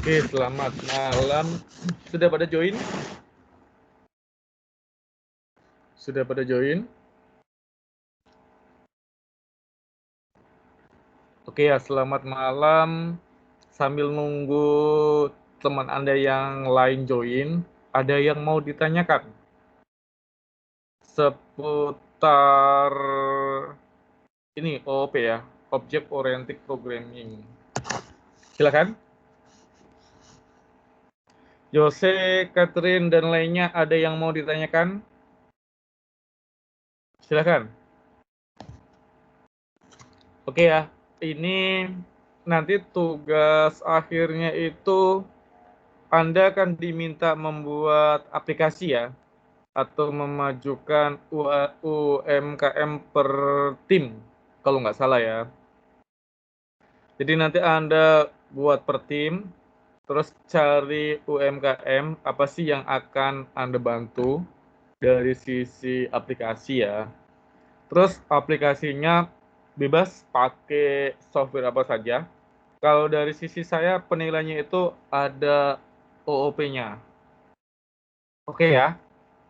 Oke, selamat malam. Sudah pada join? Sudah pada join? Oke ya, selamat malam. Sambil nunggu teman Anda yang lain join, ada yang mau ditanyakan seputar ini OOP ya, Object Oriented Programming. Silakan. Jose, Catherine, dan lainnya ada yang mau ditanyakan? Silakan. Oke ya, ini nanti tugas akhirnya itu Anda akan diminta membuat aplikasi ya, atau memajukan UMKM per tim, kalau nggak salah ya. Jadi nanti Anda buat per tim, terus cari UMKM apa sih yang akan Anda bantu dari sisi aplikasi ya. Terus aplikasinya bebas pakai software apa saja. Kalau dari sisi saya penilaiannya itu ada OOP-nya. Oke ya,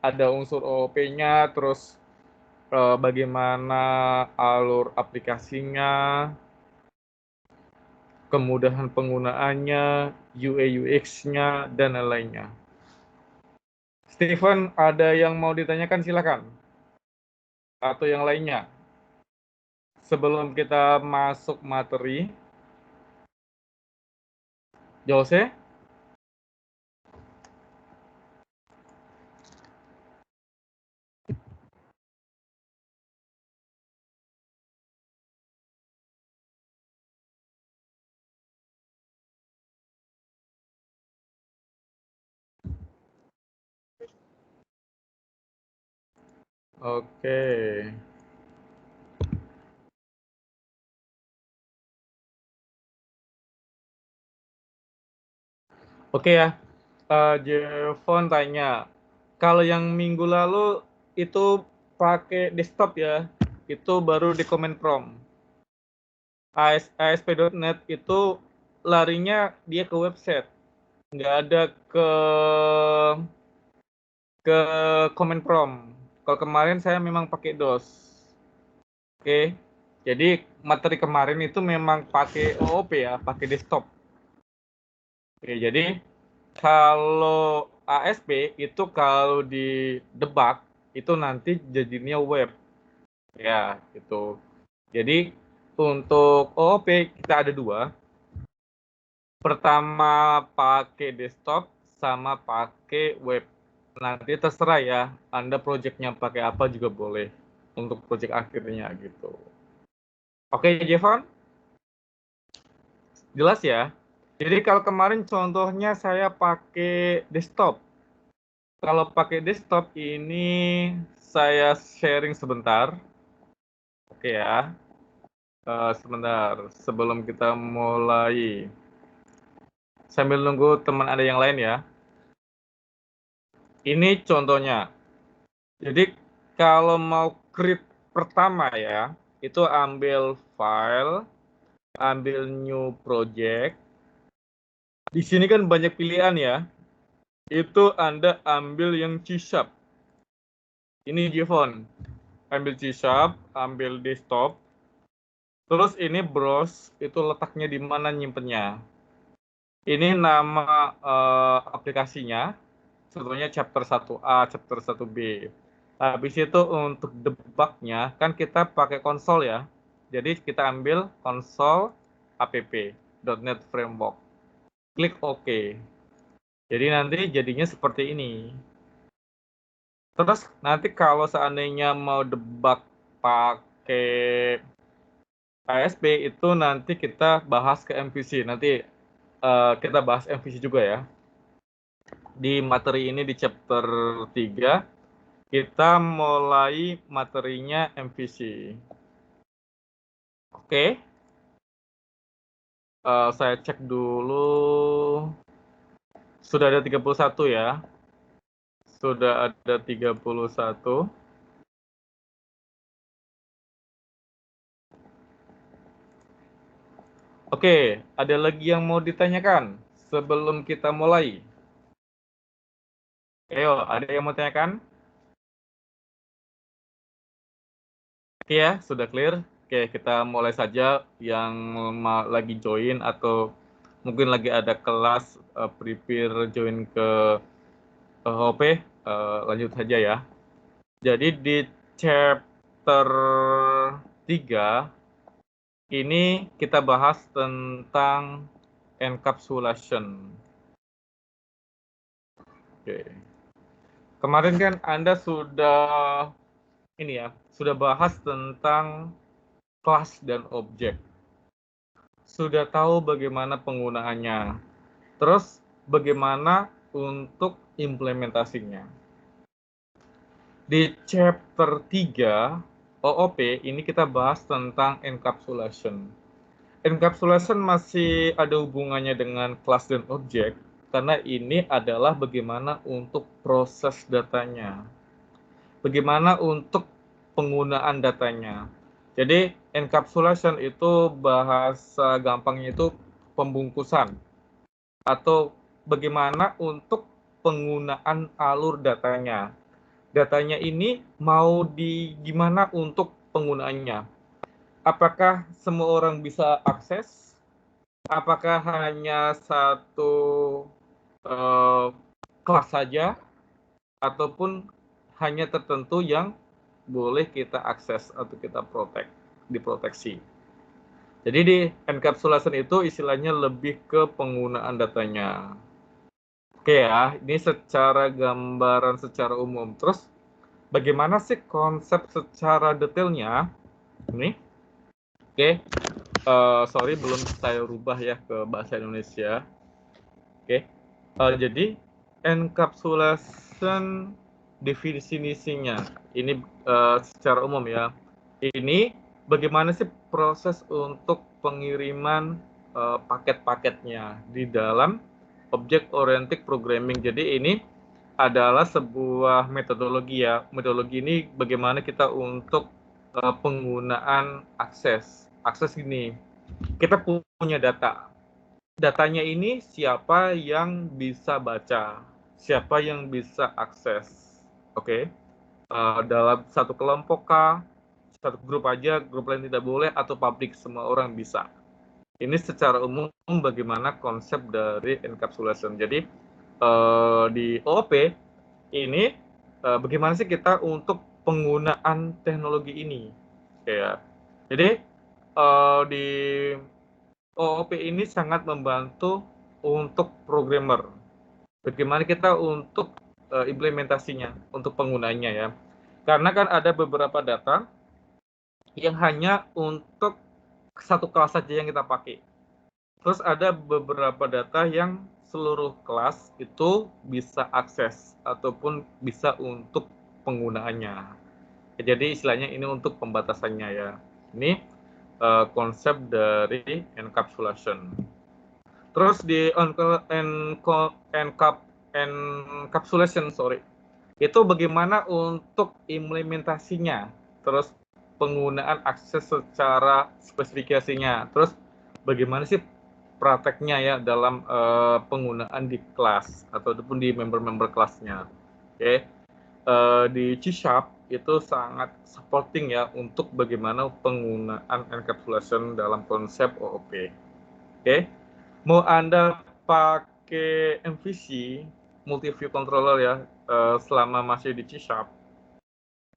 ada unsur OOP-nya, terus bagaimana alur aplikasinya, kemudahan penggunaannya, UI UX-nya, dan lain-lainnya. Steven, ada yang mau ditanyakan silakan. Atau yang lainnya. Sebelum kita masuk materi, Jose? Oke. Oke ya, Jevon tanya, kalau yang minggu lalu itu pakai desktop ya, itu baru di command prompt. ASP.NET itu larinya dia ke website, nggak ada ke command prompt. Kalau kemarin saya memang pakai DOS. Oke, jadi materi kemarin itu memang pakai OOP ya, pakai desktop. Oke, jadi kalau ASP itu kalau di debug itu nanti jadinya web ya gitu. Jadi untuk OOP kita ada dua. Pertama pakai desktop sama pakai web. Nanti terserah ya, Anda projectnya pakai apa juga boleh untuk project akhirnya gitu. Oke, Jevon, jelas ya. Jadi kalau kemarin contohnya saya pakai desktop. Kalau pakai desktop ini saya sharing sebentar. Oke ya. Sebentar sebelum kita mulai. Sambil nunggu teman ada yang lain ya. Ini contohnya. Jadi kalau mau create pertama ya, itu ambil file, ambil new project. Di sini kan banyak pilihan ya. Itu Anda ambil yang C#. Ini Jevon. Ambil C#, ambil desktop. Terus ini browse, itu letaknya di mana nyimpennya. Ini nama aplikasinya. Sebetulnya chapter 1A, chapter 1B. Habis itu untuk debugnya, kan kita pakai konsol ya. Jadi kita ambil konsol app.NET Framework. Klik OK. Jadi nanti jadinya seperti ini. Terus nanti kalau seandainya mau debug pakai ASP itu nanti kita bahas ke MVC. Nanti kita bahas MVC juga ya. Di materi ini di chapter 3 kita mulai materinya MVC. Oke. Saya cek dulu. Sudah ada 31 ya. Sudah ada 31. Oke, ada lagi yang mau ditanyakan? sebelum kita mulai? Ayo, ada yang mau tanyakan? Oke ya, sudah clear. Oke, kita mulai saja. Yang lagi join atau mungkin lagi ada kelas prepare join ke HOP, lanjut saja ya. Jadi di chapter 3 ini kita bahas tentang encapsulation. Oke. Kemarin kan Anda sudah bahas tentang kelas dan objek. Sudah tahu bagaimana penggunaannya. Terus bagaimana untuk implementasinya. Di chapter 3 OOP ini kita bahas tentang encapsulation. Encapsulation masih ada hubungannya dengan kelas dan objek karena ini adalah bagaimana untuk proses datanya. Bagaimana untuk penggunaan datanya. Jadi encapsulation itu bahasa gampangnya itu pembungkusan atau bagaimana untuk penggunaan alur datanya. Datanya ini mau gimana untuk penggunaannya. Apakah semua orang bisa akses? Apakah hanya satu kelas saja ataupun hanya tertentu yang boleh kita akses atau kita diproteksi. Jadi di encapsulation itu istilahnya lebih ke penggunaan datanya. Oke ya, ini secara gambaran secara umum. Terus bagaimana sih konsep secara detailnya? Ini, oke. Sorry belum saya rubah ya ke bahasa Indonesia. Oke. Jadi encapsulation definisinya ini secara umum ya. Ini bagaimana sih proses untuk pengiriman paket-paketnya di dalam object oriented programming. Jadi ini adalah sebuah metodologi ya. Metodologi ini bagaimana kita untuk penggunaan akses. Akses ini kita punya data. Datanya ini siapa yang bisa baca, siapa yang bisa akses. Oke. Dalam satu kelompok kah, satu grup aja, grup lain tidak boleh, atau publik, semua orang bisa. Ini secara umum bagaimana konsep dari encapsulation. Jadi di OOP ini bagaimana sih kita untuk penggunaan teknologi ini. Kayak, jadi di OOP ini sangat membantu untuk programmer. Bagaimana kita untuk implementasinya, untuk penggunanya ya. Karena kan ada beberapa data yang hanya untuk satu kelas saja yang kita pakai. Terus ada beberapa data yang seluruh kelas itu bisa akses ataupun bisa untuk penggunaannya. Jadi istilahnya ini untuk pembatasannya ya. Ini konsep dari encapsulation. Terus di encapsulation, itu bagaimana untuk implementasinya, terus penggunaan akses secara spesifikasinya, terus bagaimana sih prakteknya ya dalam penggunaan di kelas ataupun di member-member kelasnya. Oke. Di C# itu sangat supporting ya untuk bagaimana penggunaan encapsulation dalam konsep OOP. Oke. Mau Anda pakai MVC, multi view controller ya, selama masih di C#,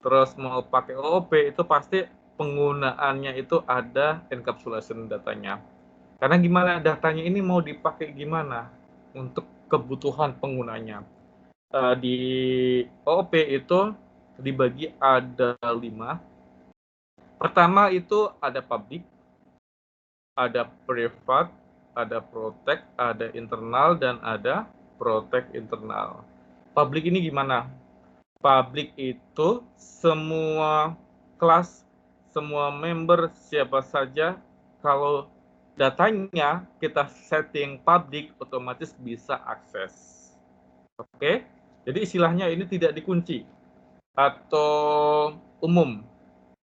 terus mau pakai OOP itu pasti penggunaannya itu ada encapsulation datanya. Karena gimana datanya ini mau dipakai gimana untuk kebutuhan penggunanya. Di OOP itu dibagi ada 5. Pertama itu ada public, ada private, ada protect, ada internal, dan ada protect internal. Public ini gimana? Public itu semua kelas, semua member, siapa saja, kalau datanya kita setting public, otomatis bisa akses. Oke? Jadi istilahnya ini tidak dikunci atau umum,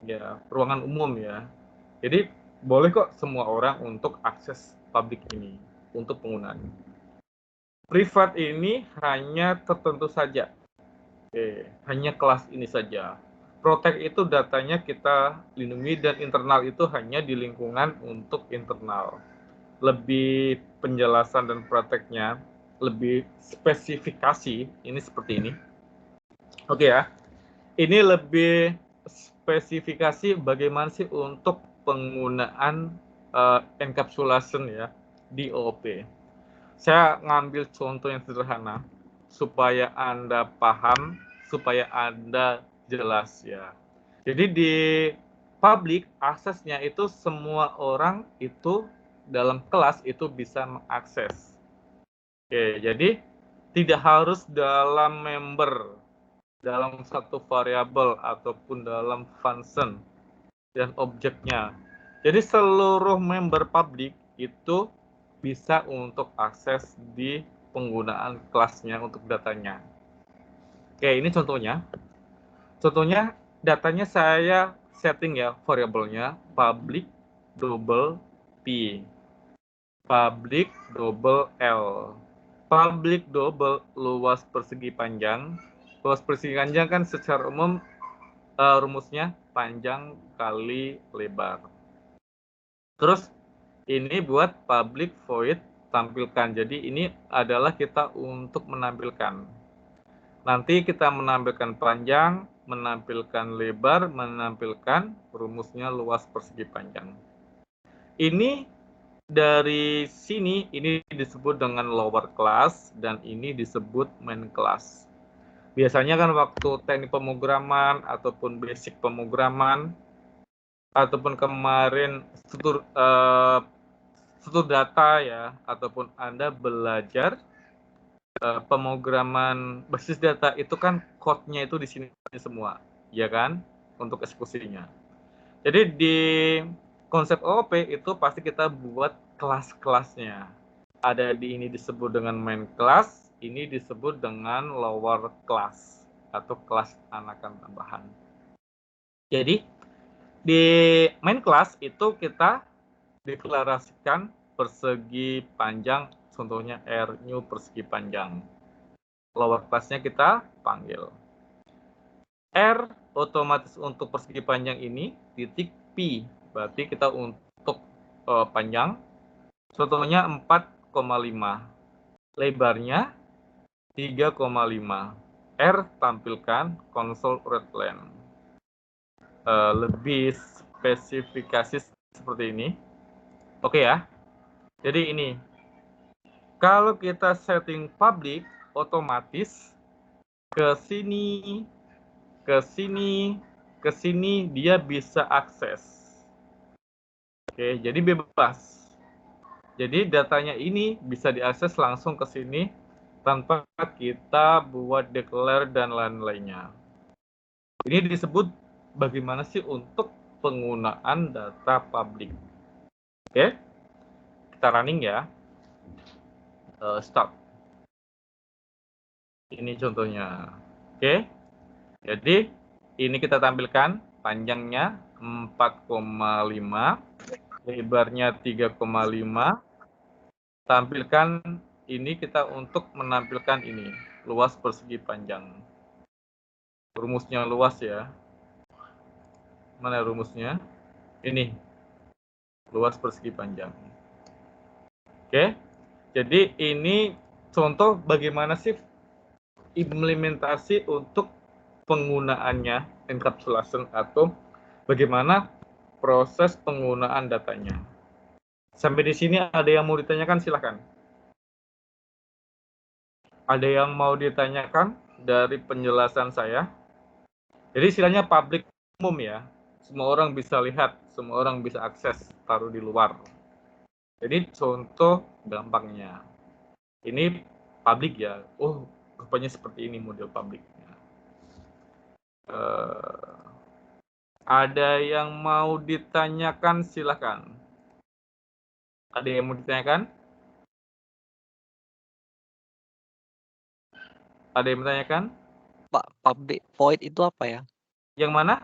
ya, ruangan umum ya. Jadi boleh kok semua orang untuk akses publik ini untuk penggunaan. Privat ini hanya tertentu saja. Oke, hanya kelas ini saja. Protect itu datanya kita lindungi dan internal itu hanya di lingkungan untuk internal. Lebih penjelasan dan prakteknya, lebih spesifikasi, ini seperti ini. Oke ya, ini lebih spesifikasi bagaimana sih untuk penggunaan encapsulation ya di OOP. Saya ngambil contoh yang sederhana supaya Anda paham, supaya Anda jelas ya. Jadi di public aksesnya itu semua orang itu dalam kelas itu bisa mengakses. Oke, jadi tidak harus dalam member, dalam satu variabel ataupun dalam function dan objeknya. Jadi seluruh member public itu bisa untuk akses di penggunaan kelasnya untuk datanya. Oke, ini contohnya. Contohnya datanya saya setting ya variabelnya public double P, public double L, public double luas persegi panjang. Luas persegi panjang kan secara umum rumusnya panjang kali lebar. Terus ini buat public void tampilkan. Jadi ini adalah kita untuk menampilkan. Nanti kita menampilkan panjang, menampilkan lebar, menampilkan rumusnya luas persegi panjang. Ini dari sini ini disebut dengan lower class dan ini disebut main class. Biasanya kan waktu teknik pemrograman ataupun basic pemrograman ataupun kemarin struktur data ya ataupun Anda belajar pemrograman basis data itu kan code-nya itu di sini semua, ya kan? Untuk eksekusinya. Jadi di konsep OOP itu pasti kita buat kelas-kelasnya. Ada di ini disebut dengan main class, ini disebut dengan lower class atau kelas anakan tambahan. Jadi di main class itu kita deklarasikan persegi panjang, contohnya R new persegi panjang. Lower class-nya kita panggil. R otomatis untuk persegi panjang ini titik P, berarti kita untuk panjang, contohnya 4,5, lebarnya 3,5. R tampilkan console readline. Lebih spesifikasi seperti ini. Oke ya. Jadi ini, kalau kita setting public, otomatis ke sini, ke sini, ke sini dia bisa akses. Oke, jadi bebas. Jadi datanya ini bisa diakses langsung ke sini tanpa kita buat declare dan lain-lainnya. Ini disebut bagaimana sih untuk penggunaan data public. Oke, kita running ya. Stop. Ini contohnya. Oke, jadi ini kita tampilkan panjangnya 4,5, lebarnya 3,5. Tampilkan ini kita untuk menampilkan ini, luas persegi panjang. Rumusnya luas ya. Mana rumusnya? Ini, luas persegi panjang. Oke, jadi ini contoh bagaimana sih implementasi untuk penggunaannya encapsulation atau bagaimana proses penggunaan datanya. Sampai di sini ada yang mau ditanyakan, silahkan. Ada yang mau ditanyakan dari penjelasan saya? Jadi istilahnya public umum ya. Semua orang bisa lihat, semua orang bisa akses, taruh di luar. Jadi contoh gampangnya. Ini public ya. Oh, rupanya seperti ini model publiknya. Ada yang mau ditanyakan, silahkan. Ada yang mau ditanyakan? Ada yang menanyakan? Pak, public void itu apa ya? Yang mana?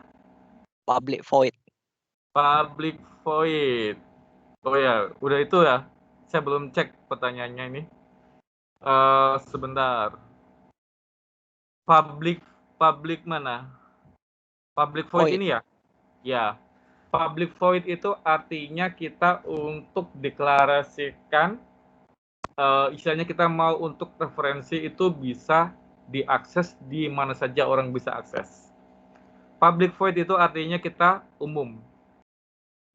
Public void. Public void. Oh ya, udah itu ya. Saya belum cek pertanyaannya ini. Sebentar. Public mana? Public void Void. ini ya? Ya. Public void itu artinya kita untuk deklarasikan, istilahnya kita mau untuk referensi itu bisa diakses di mana saja orang bisa akses. Public void itu artinya kita umum.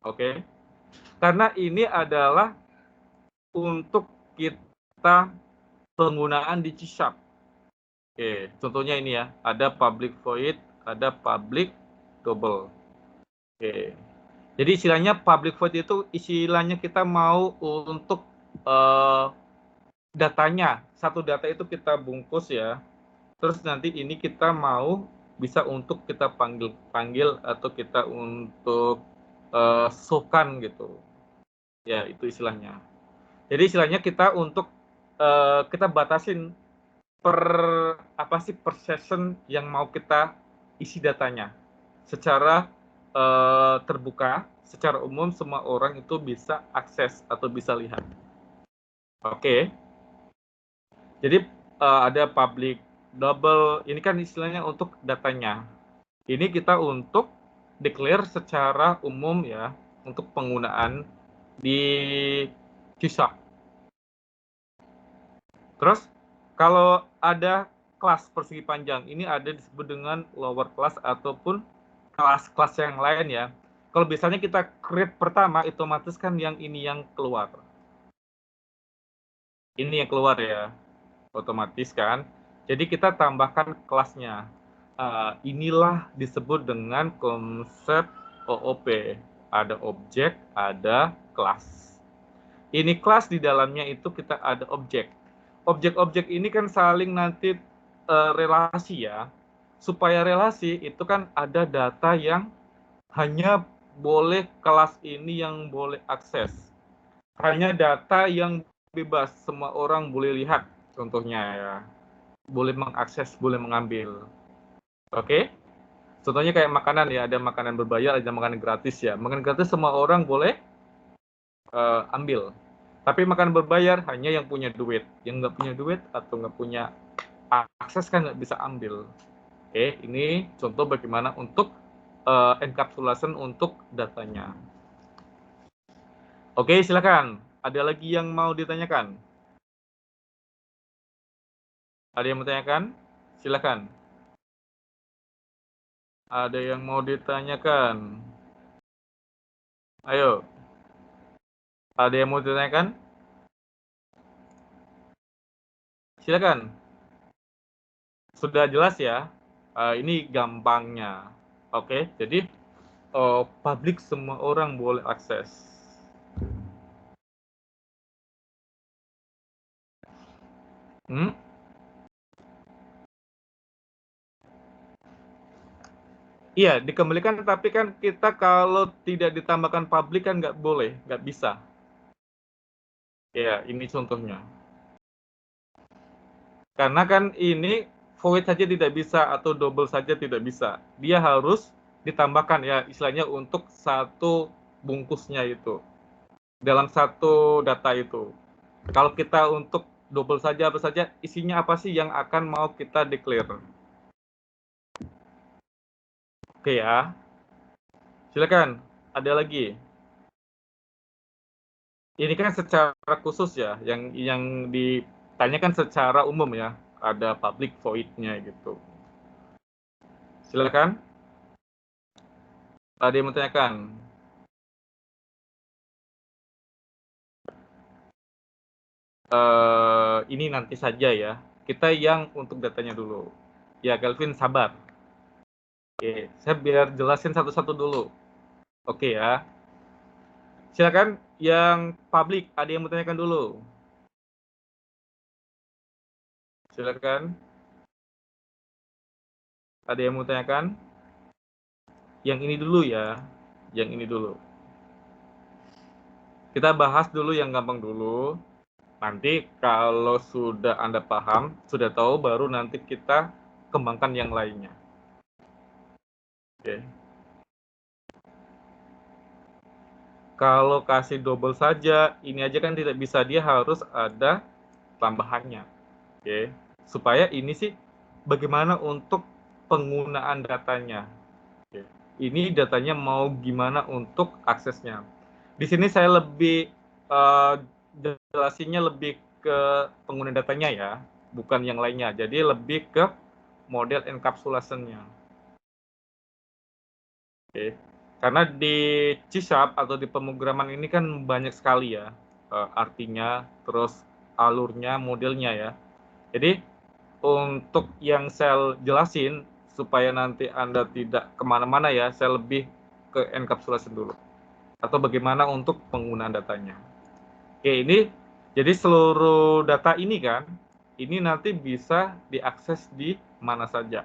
Oke. Karena ini adalah untuk kita penggunaan di C#. Oke, contohnya ini ya, ada public void, ada public double. Oke. Jadi istilahnya public void itu istilahnya kita mau untuk datanya, satu data itu kita bungkus ya. Terus nanti ini kita mau bisa untuk kita panggil atau kita untuk show-kan gitu. Ya, itu istilahnya. Jadi istilahnya kita untuk kita batasin per session yang mau kita isi datanya secara terbuka, secara umum semua orang itu bisa akses atau bisa lihat. Oke. Jadi ada public double, ini kan istilahnya untuk datanya. Ini kita untuk declare secara umum ya untuk penggunaan di C#. Terus kalau ada kelas persegi panjang, ini ada disebut dengan lower class ataupun kelas-kelas yang lain ya. Kalau biasanya kita create pertama, otomatis kan yang ini yang keluar. Ini yang keluar ya, otomatis kan. Jadi kita tambahkan kelasnya. Inilah disebut dengan konsep OOP. Ada objek, ada kelas. Ini kelas di dalamnya itu kita ada objek. Objek-objek ini kan saling nanti relasi ya. Supaya relasi itu kan ada data yang hanya boleh kelas ini yang boleh akses. Hanya data yang bebas, semua orang boleh lihat. Contohnya ya, boleh mengakses, boleh mengambil. Oke? Contohnya kayak makanan ya, ada makanan berbayar, ada makanan gratis ya. Makanan gratis semua orang boleh ambil. Tapi makanan berbayar hanya yang punya duit. Yang nggak punya duit atau nggak punya akses kan nggak bisa ambil. Oke, ini contoh bagaimana untuk encapsulation untuk datanya. Oke, silakan. Ada lagi yang mau ditanyakan? Ada yang mau ditanyakan? Silakan. Ada yang mau ditanyakan? Ayo. Ada yang mau ditanyakan? Silakan. Sudah jelas ya? Ini gampangnya. Oke, jadi publik semua orang boleh akses. Iya, dikembalikan, tapi kan kita kalau tidak ditambahkan publik kan nggak boleh, nggak bisa. Ya, ini contohnya. Karena kan ini void saja tidak bisa atau double saja tidak bisa. Dia harus ditambahkan ya, istilahnya untuk satu bungkusnya itu. Dalam satu data itu. Kalau kita untuk double saja apa saja, isinya apa sih yang akan mau kita declare. Oke ya. Silakan, ada lagi. Ini kan secara khusus ya, yang ditanyakan secara umum ya, ada public void-nya gitu. Silakan. Ada yang mau tanyakan? Ini nanti saja ya. Kita yang untuk datanya dulu. Ya, Kelvin sabar. Oke, saya biar jelasin satu-satu dulu. Oke ya. Silakan yang public, ada yang mau tanyakan dulu. Silakan. Ada yang mau tanyakan? Yang ini dulu ya. Yang ini dulu. Kita bahas dulu yang gampang dulu. Nanti kalau sudah Anda paham, sudah tahu, baru nanti kita kembangkan yang lainnya. Oke. Kalau kasih double saja, ini aja kan tidak bisa, dia harus ada tambahannya. Oke, supaya ini sih bagaimana untuk penggunaan datanya. Oke. Ini datanya mau gimana untuk aksesnya. Di sini saya lebih jelasinnya lebih ke pengguna datanya ya, bukan yang lainnya. Jadi lebih ke model encapsulation-nya. Oke. Karena di C# atau di pemrograman ini kan banyak sekali ya artinya, terus alurnya, modelnya ya. Jadi untuk yang saya jelasin supaya nanti Anda tidak kemana-mana ya, saya lebih ke encapsulation dulu. Atau bagaimana untuk penggunaan datanya. Oke, ini jadi seluruh data ini kan, ini nanti bisa diakses di mana saja.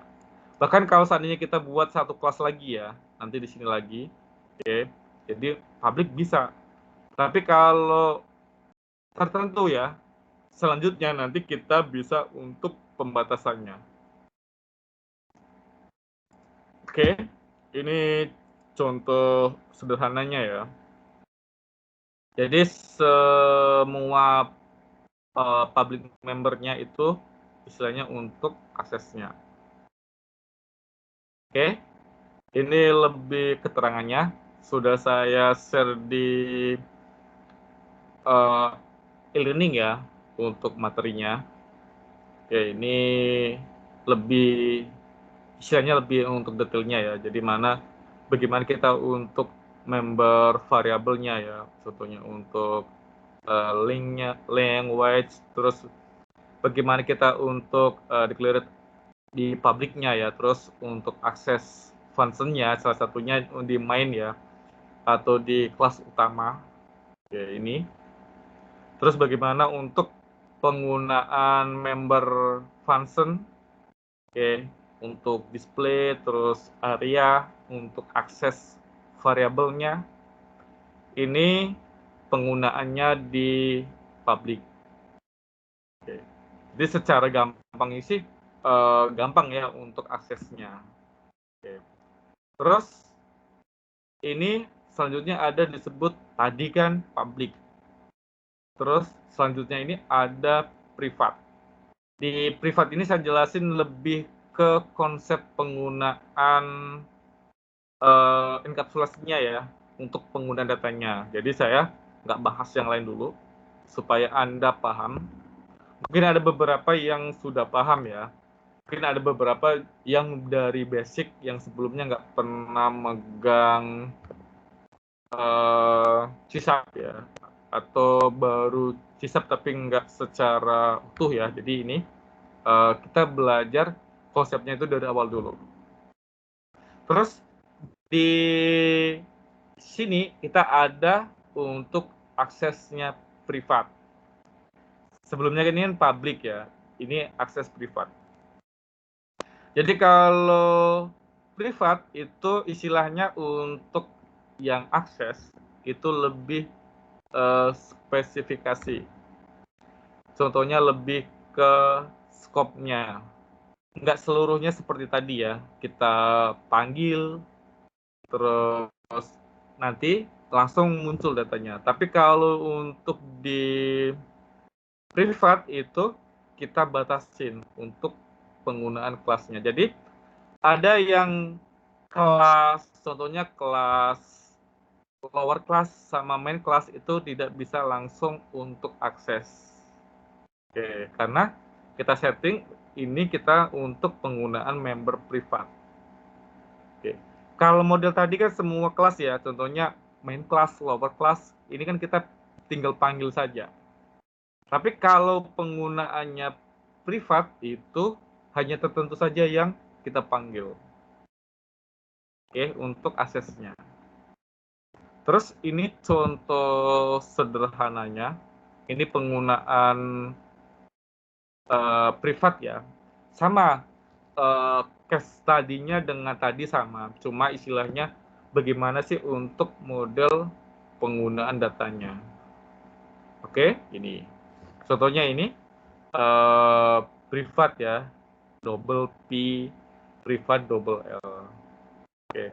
Bahkan kalau seandainya kita buat satu kelas lagi ya, nanti di sini lagi, oke, jadi publik bisa. Tapi kalau tertentu ya, selanjutnya nanti kita bisa untuk pembatasannya. Oke, ini contoh sederhananya ya. Jadi semua public membernya itu istilahnya untuk aksesnya. Oke, ini lebih keterangannya sudah saya share di e-learning ya untuk materinya. Oke, ini lebih istilahnya lebih untuk detailnya ya. Jadi bagaimana kita untuk member variabelnya ya, contohnya untuk linknya, language, terus bagaimana kita untuk declare di publiknya ya, terus untuk akses functionnya salah satunya di main ya, atau di kelas utama ya ini. Terus bagaimana untuk penggunaan member function, oke, untuk display, terus area untuk akses variabelnya. Ini penggunaannya di public. Oke. Jadi secara gampang sih gampang ya untuk aksesnya. Oke. Terus ini selanjutnya ada disebut tadi kan public. Terus selanjutnya ini ada privat. Di privat ini saya jelasin lebih ke konsep penggunaan enkapsulasinya ya untuk penggunaan datanya. Jadi saya nggak bahas yang lain dulu supaya Anda paham. Mungkin ada beberapa yang sudah paham ya. Mungkin ada beberapa yang dari basic yang sebelumnya nggak pernah megang C# ya, atau baru C# tapi nggak secara utuh ya. Jadi ini kita belajar konsepnya itu dari awal dulu. Terus di sini kita ada untuk aksesnya privat. Sebelumnya ini kan public ya, ini akses privat. Jadi kalau privat itu istilahnya untuk yang akses itu lebih spesifikasi. Contohnya lebih ke skopnya. Nggak seluruhnya seperti tadi ya, kita panggil, terus nanti langsung muncul datanya. Tapi kalau untuk di privat itu kita batasin untuk penggunaan kelasnya. Jadi ada yang kelas, contohnya kelas lower class sama main class itu tidak bisa langsung untuk akses. Oke, karena kita setting ini kita untuk penggunaan member privat. Oke. Kalau model tadi kan semua kelas ya, contohnya main class, lower class, ini kan kita tinggal panggil saja. Tapi kalau penggunaannya privat itu hanya tertentu saja yang kita panggil. Oke, untuk aksesnya. Terus ini contoh sederhananya, ini penggunaan privat ya. Sama, case study-nya dengan tadi sama, cuma istilahnya bagaimana sih untuk model penggunaan datanya. Oke, ini. Contohnya ini, privat ya, double P, privat double L. Oke.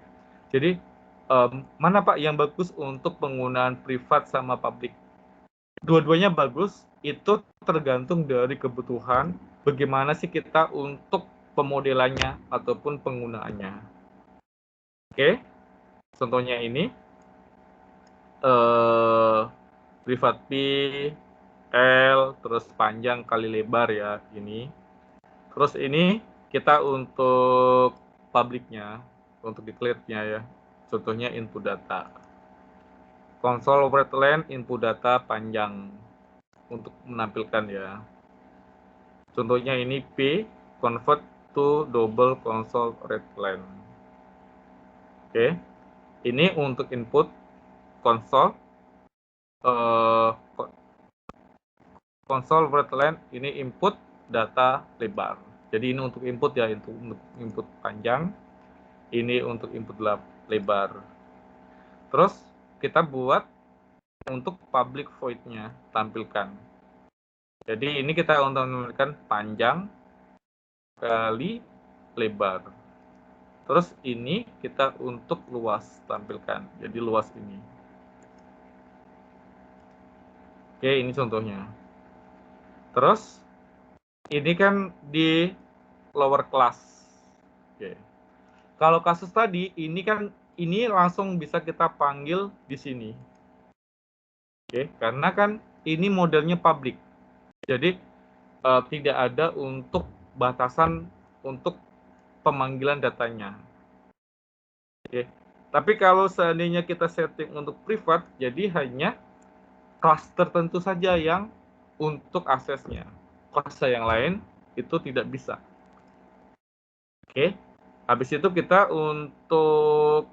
Jadi, mana Pak yang bagus untuk penggunaan privat sama public? dua-duanya bagus, itu tergantung dari kebutuhan bagaimana sih kita untuk pemodelannya ataupun penggunaannya. Oke, contohnya ini privat P, L, terus panjang kali lebar ya ini. Terus ini kita untuk publiknya, untuk declare-nya ya. Contohnya input data. Console override len input data panjang untuk menampilkan ya. Contohnya ini P convert to double console read line. Oke, ini untuk input console console read line ini input data lebar. Jadi ini untuk input ya, untuk input panjang. Ini untuk input lebar. Terus kita buat untuk public void-nya tampilkan. Jadi ini kita untuk menampilkan panjang kali lebar. Terus ini kita untuk luas tampilkan. Jadi luas ini. Oke, ini contohnya. Terus ini kan di lower class. Oke. Kalau kasus tadi ini kan ini langsung bisa kita panggil di sini. Oke, karena kan ini modelnya public. Jadi tidak ada untuk batasan untuk pemanggilan datanya. Oke. Tapi kalau seandainya kita setting untuk privat, jadi hanya kelas tertentu saja yang untuk aksesnya. Kelas yang lain itu tidak bisa. Oke. Habis itu kita untuk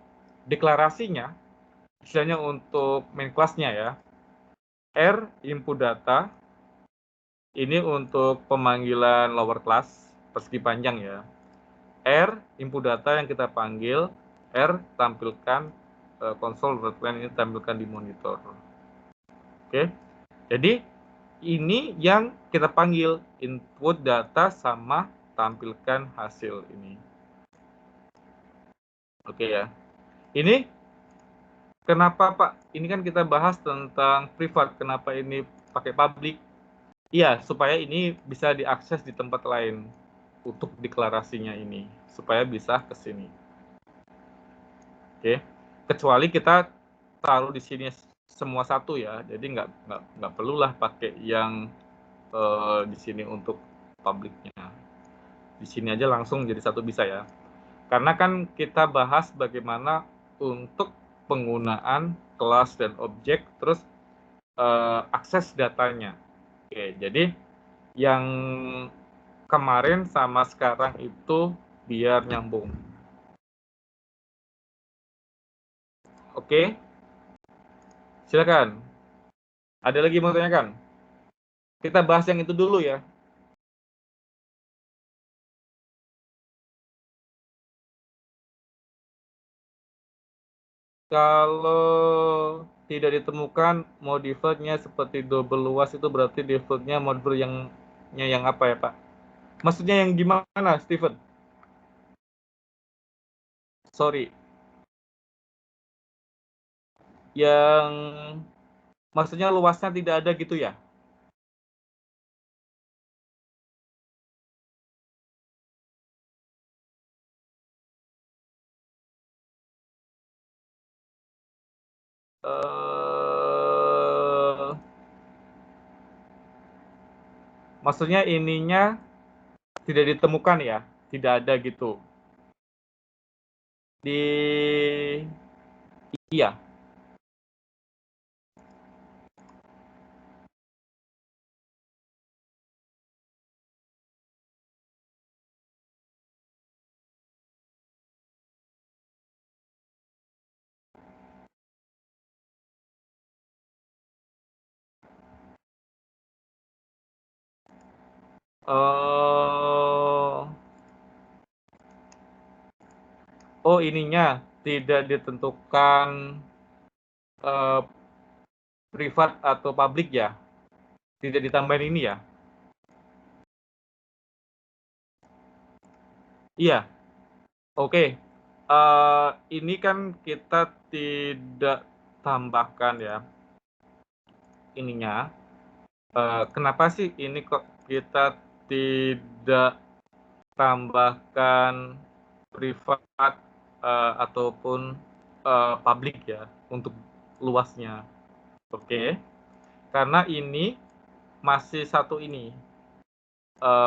deklarasinya, misalnya untuk main kelasnya ya, R input data, ini untuk pemanggilan lower class, persegi panjang ya. R input data yang kita panggil, R tampilkan console readline ini tampilkan di monitor. Oke, jadi ini yang kita panggil input data sama tampilkan hasil ini. Oke ya. Ini kenapa Pak? Ini kan kita bahas tentang privat. Kenapa ini pakai public? Iya, supaya ini bisa diakses di tempat lain untuk deklarasinya ini, supaya bisa ke sini. Oke, kecuali kita taruh di sini semua satu ya, jadi nggak perlulah pakai yang di sini untuk publiknya. Di sini aja langsung jadi satu bisa ya. Karena kan kita bahas bagaimana untuk penggunaan kelas dan objek, terus akses datanya. Oke, jadi yang kemarin sama sekarang itu biar nyambung. Oke, silakan. Ada lagi mau tanyakan? Kita bahas yang itu dulu ya. Kalau tidak ditemukan mau default-nya seperti double luas itu berarti default-nya mode yang apa ya Pak? Maksudnya yang gimana Steven? Sorry. Yang maksudnya luasnya tidak ada gitu ya? Maksudnya ininya tidak ditemukan ya? Tidak ada gitu. Iya. Oh ininya tidak ditentukan privat atau publik ya? Tidak ditambahin ini ya? Iya. Oke. Ini kan kita tidak tambahkan ya. ininya, kenapa sih ini kok kita tidak tambahkan privat ataupun publik ya untuk luasnya. Oke, karena ini masih satu ini,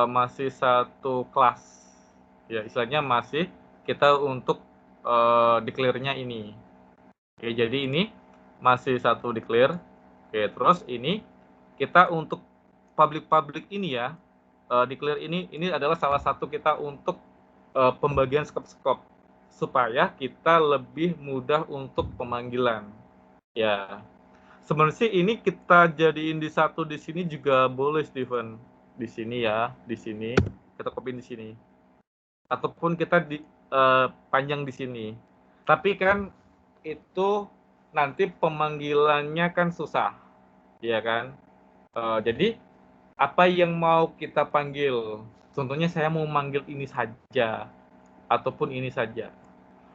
masih satu kelas. Ya, istilahnya masih kita untuk declare-nya ini. Oke, jadi ini masih satu declare. Oke, terus ini kita untuk public ini ya, declare ini adalah salah satu kita untuk pembagian skop-skop supaya kita lebih mudah untuk pemanggilan. Ya, sebenarnya sih ini kita jadiin di satu di sini juga boleh, Steven. Di sini ya, di sini kita copy di sini, ataupun kita di panjang di sini. Tapi kan itu nanti pemanggilannya kan susah, ya kan? Jadi apa yang mau kita panggil? Contohnya saya mau manggil ini saja, ataupun ini saja.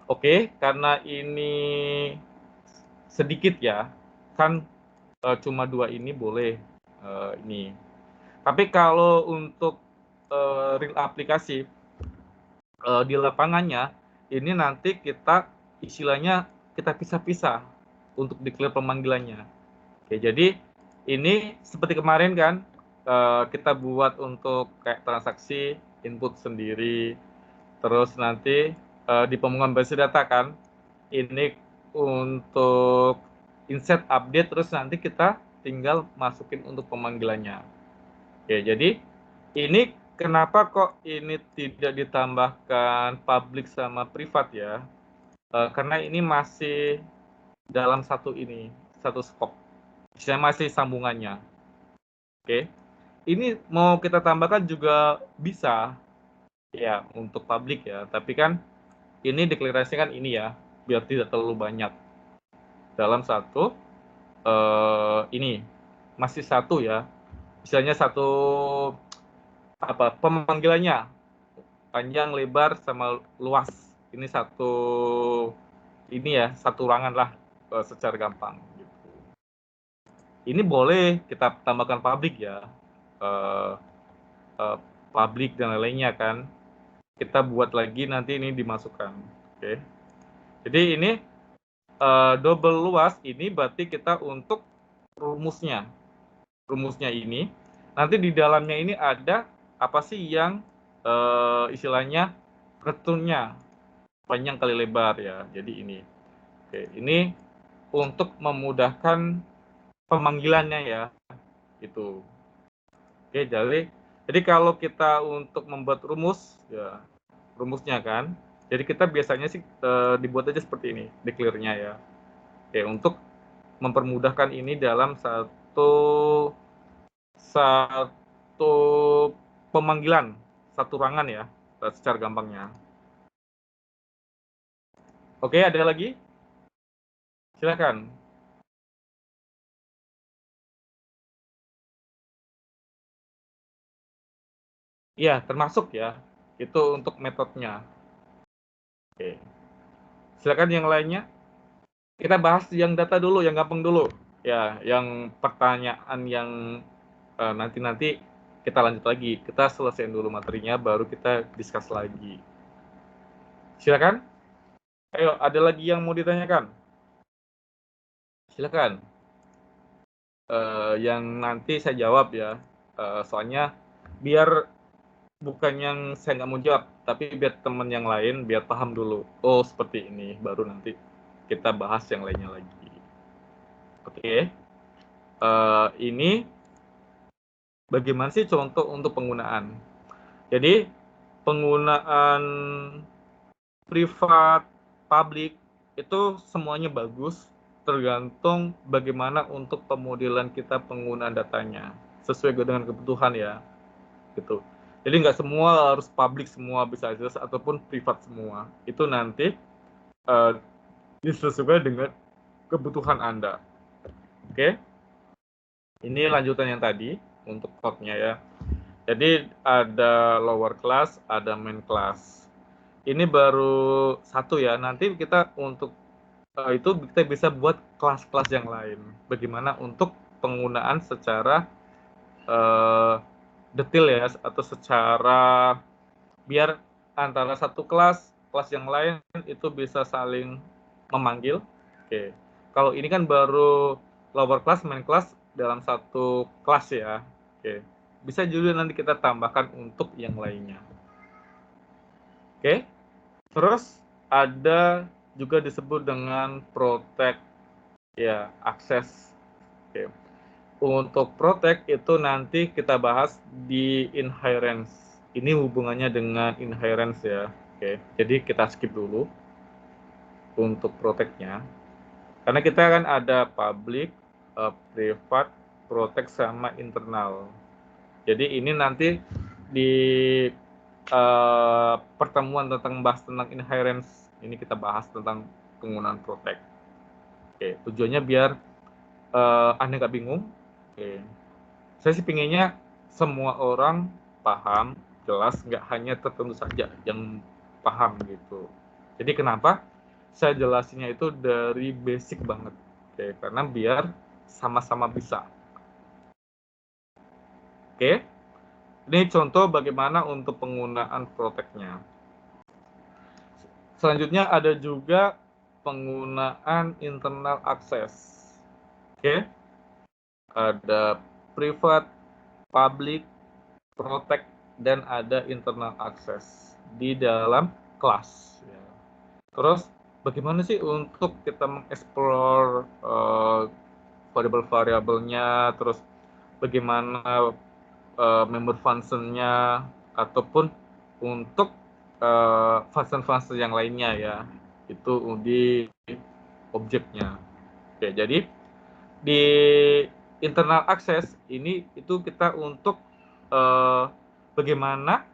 Oke, karena ini sedikit ya, kan cuma 2 ini boleh ini. Tapi kalau untuk real aplikasi di lapangannya, ini nanti kita istilahnya kita pisah-pisah untuk declare pemanggilannya. Oke, jadi ini seperti kemarin kan, kita buat untuk kayak transaksi, input sendiri, terus nanti di pembuangan base data kan, ini untuk insert update, terus nanti kita tinggal masukin untuk pemanggilannya. Oke, jadi ini kenapa kok ini tidak ditambahkan public sama privat ya? Karena ini masih dalam satu ini, satu scope. Saya masih sambungannya. Oke. Ini mau kita tambahkan juga bisa ya untuk public ya, tapi kan ini deklarasikan ini ya, biar tidak terlalu banyak. Dalam satu ini masih satu ya. Misalnya satu pemanggilannya panjang, lebar, sama luas. Ini satu ini ya, satu ruangan lah secara gampang gitu. Ini boleh kita tambahkan publik ya, publik dan lainnya kan. Kita buat lagi nanti ini dimasukkan. Oke. Jadi ini double luas ini berarti kita untuk rumusnya. Rumusnya ini nanti di dalamnya ini ada apa sih yang istilahnya returnnya panjang kali lebar ya. Jadi ini. Oke, ini untuk memudahkan pemanggilannya ya. Itu. Oke, jadi kalau kita untuk membuat rumus ya, rumusnya kan. Jadi kita biasanya sih dibuat aja seperti ini, declare-nya ya. Oke, untuk mempermudahkan ini dalam satu pemanggilan, satu ruangan ya, secara gampangnya. Oke, ada lagi? Silakan. Iya, termasuk ya. Itu untuk metodenya. Oke. Silakan yang lainnya. Kita bahas yang data dulu, yang gampang dulu. Ya, yang pertanyaan yang nanti kita lanjut lagi. Kita selesaiin dulu materinya, baru kita discuss lagi. Silakan. Ayo, ada lagi yang mau ditanyakan? Silakan. Yang nanti saya jawab ya. Soalnya biar bukan yang saya nggak mau jawab, tapi biar teman yang lain biar paham dulu. Oh, seperti ini. Baru nanti kita bahas yang lainnya lagi. Oke. Ini bagaimana sih contoh untuk penggunaan? Jadi penggunaan privat, publik itu semuanya bagus, tergantung bagaimana untuk pemodelan kita penggunaan datanya sesuai dengan kebutuhan ya, gitu. Jadi nggak semua harus publik semua bisa aja, ataupun privat semua. Itu nanti disesuaikan dengan kebutuhan Anda. Oke? Ini lanjutan yang tadi untuk code-nya ya. Jadi ada lower class, ada main class. Ini baru satu ya. Nanti kita untuk itu kita bisa buat kelas-kelas yang lain. Bagaimana untuk penggunaan secara detail ya, atau secara biar antara satu kelas yang lain itu bisa saling memanggil. Oke. Kalau ini kan baru lower class, main class dalam satu kelas ya. Oke. Bisa juga nanti kita tambahkan untuk yang lainnya. Oke. Terus ada juga disebut dengan protect ya, akses. Oke. Untuk protect itu nanti kita bahas di inherence. Ini hubungannya dengan inherence ya. Oke, jadi kita skip dulu untuk protect-nya. Karena kita kan ada public, private, protect sama internal. Jadi ini nanti di pertemuan tentang bahas tentang inherence ini kita bahas tentang penggunaan protect. Oke, tujuannya biar Anda nggak bingung. Oke. Saya sih pinginnya semua orang paham, jelas, nggak hanya tertentu saja yang paham gitu. Jadi kenapa saya jelasinnya itu dari basic banget, oke, karena biar sama-sama bisa. Oke, ini contoh bagaimana untuk penggunaan protect-nya. Selanjutnya ada juga penggunaan internal access. Oke, ada private, public, protect, dan ada internal access di dalam kelas. Ya. Terus bagaimana sih untuk kita mengeksplor variabel-variabelnya, terus bagaimana member function-nya, ataupun untuk function-function yang lainnya ya, itu di objeknya. Oke, jadi di internal access ini itu kita untuk bagaimana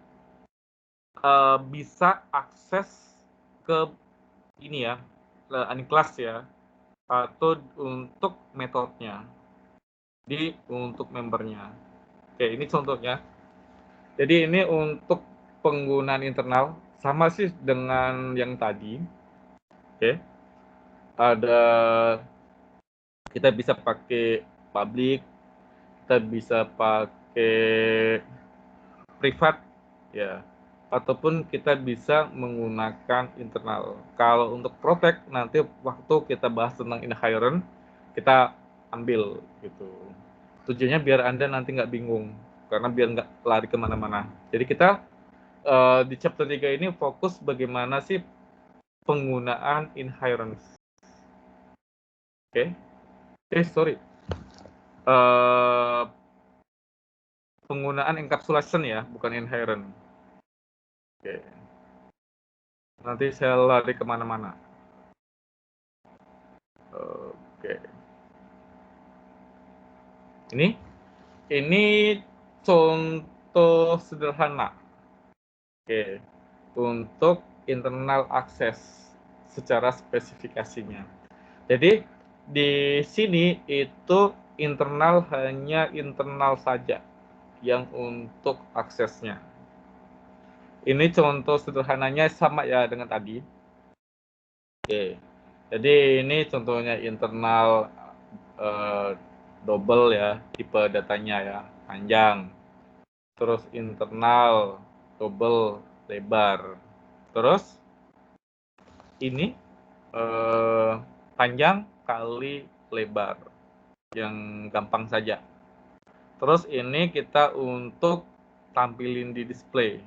bisa akses ke ini ya, unclass ya, atau untuk metodenya untuk membernya. Oke, ini contohnya. Jadi ini untuk penggunaan internal sama sih dengan yang tadi. Oke, ada kita bisa pakai public, kita bisa pakai privat ya, ataupun kita bisa menggunakan internal. Kalau untuk protect nanti waktu kita bahas tentang inherent kita ambil gitu. Tujuannya biar Anda nanti nggak bingung, karena biar nggak lari kemana-mana. Jadi kita di chapter 3 ini fokus bagaimana sih penggunaan inherence. Oke, sorry. Penggunaan encapsulation ya, bukan inherent. Oke. Nanti saya lari kemana-mana. Oke. Ini contoh sederhana. Oke. Untuk internal access secara spesifikasinya. Jadi di sini itu internal hanya internal saja yang untuk aksesnya. Ini contoh sederhananya sama ya dengan tadi. Oke. Jadi ini contohnya internal double ya, tipe datanya ya, panjang. Terus internal double lebar. Terus ini panjang kali lebar, yang gampang saja. Terus ini kita untuk tampilin di display.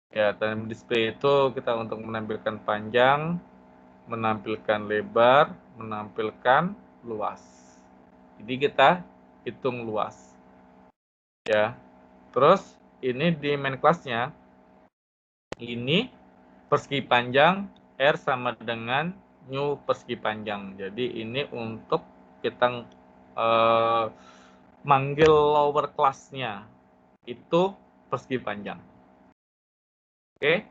Ya, dan display itu kita untuk menampilkan panjang, menampilkan lebar, menampilkan luas. Jadi kita hitung luas. Ya. Terus ini di main class-nya ini persegi panjang R sama dengan new persegi panjang. Jadi ini untuk kita manggil lower class-nya itu persegi panjang. Oke.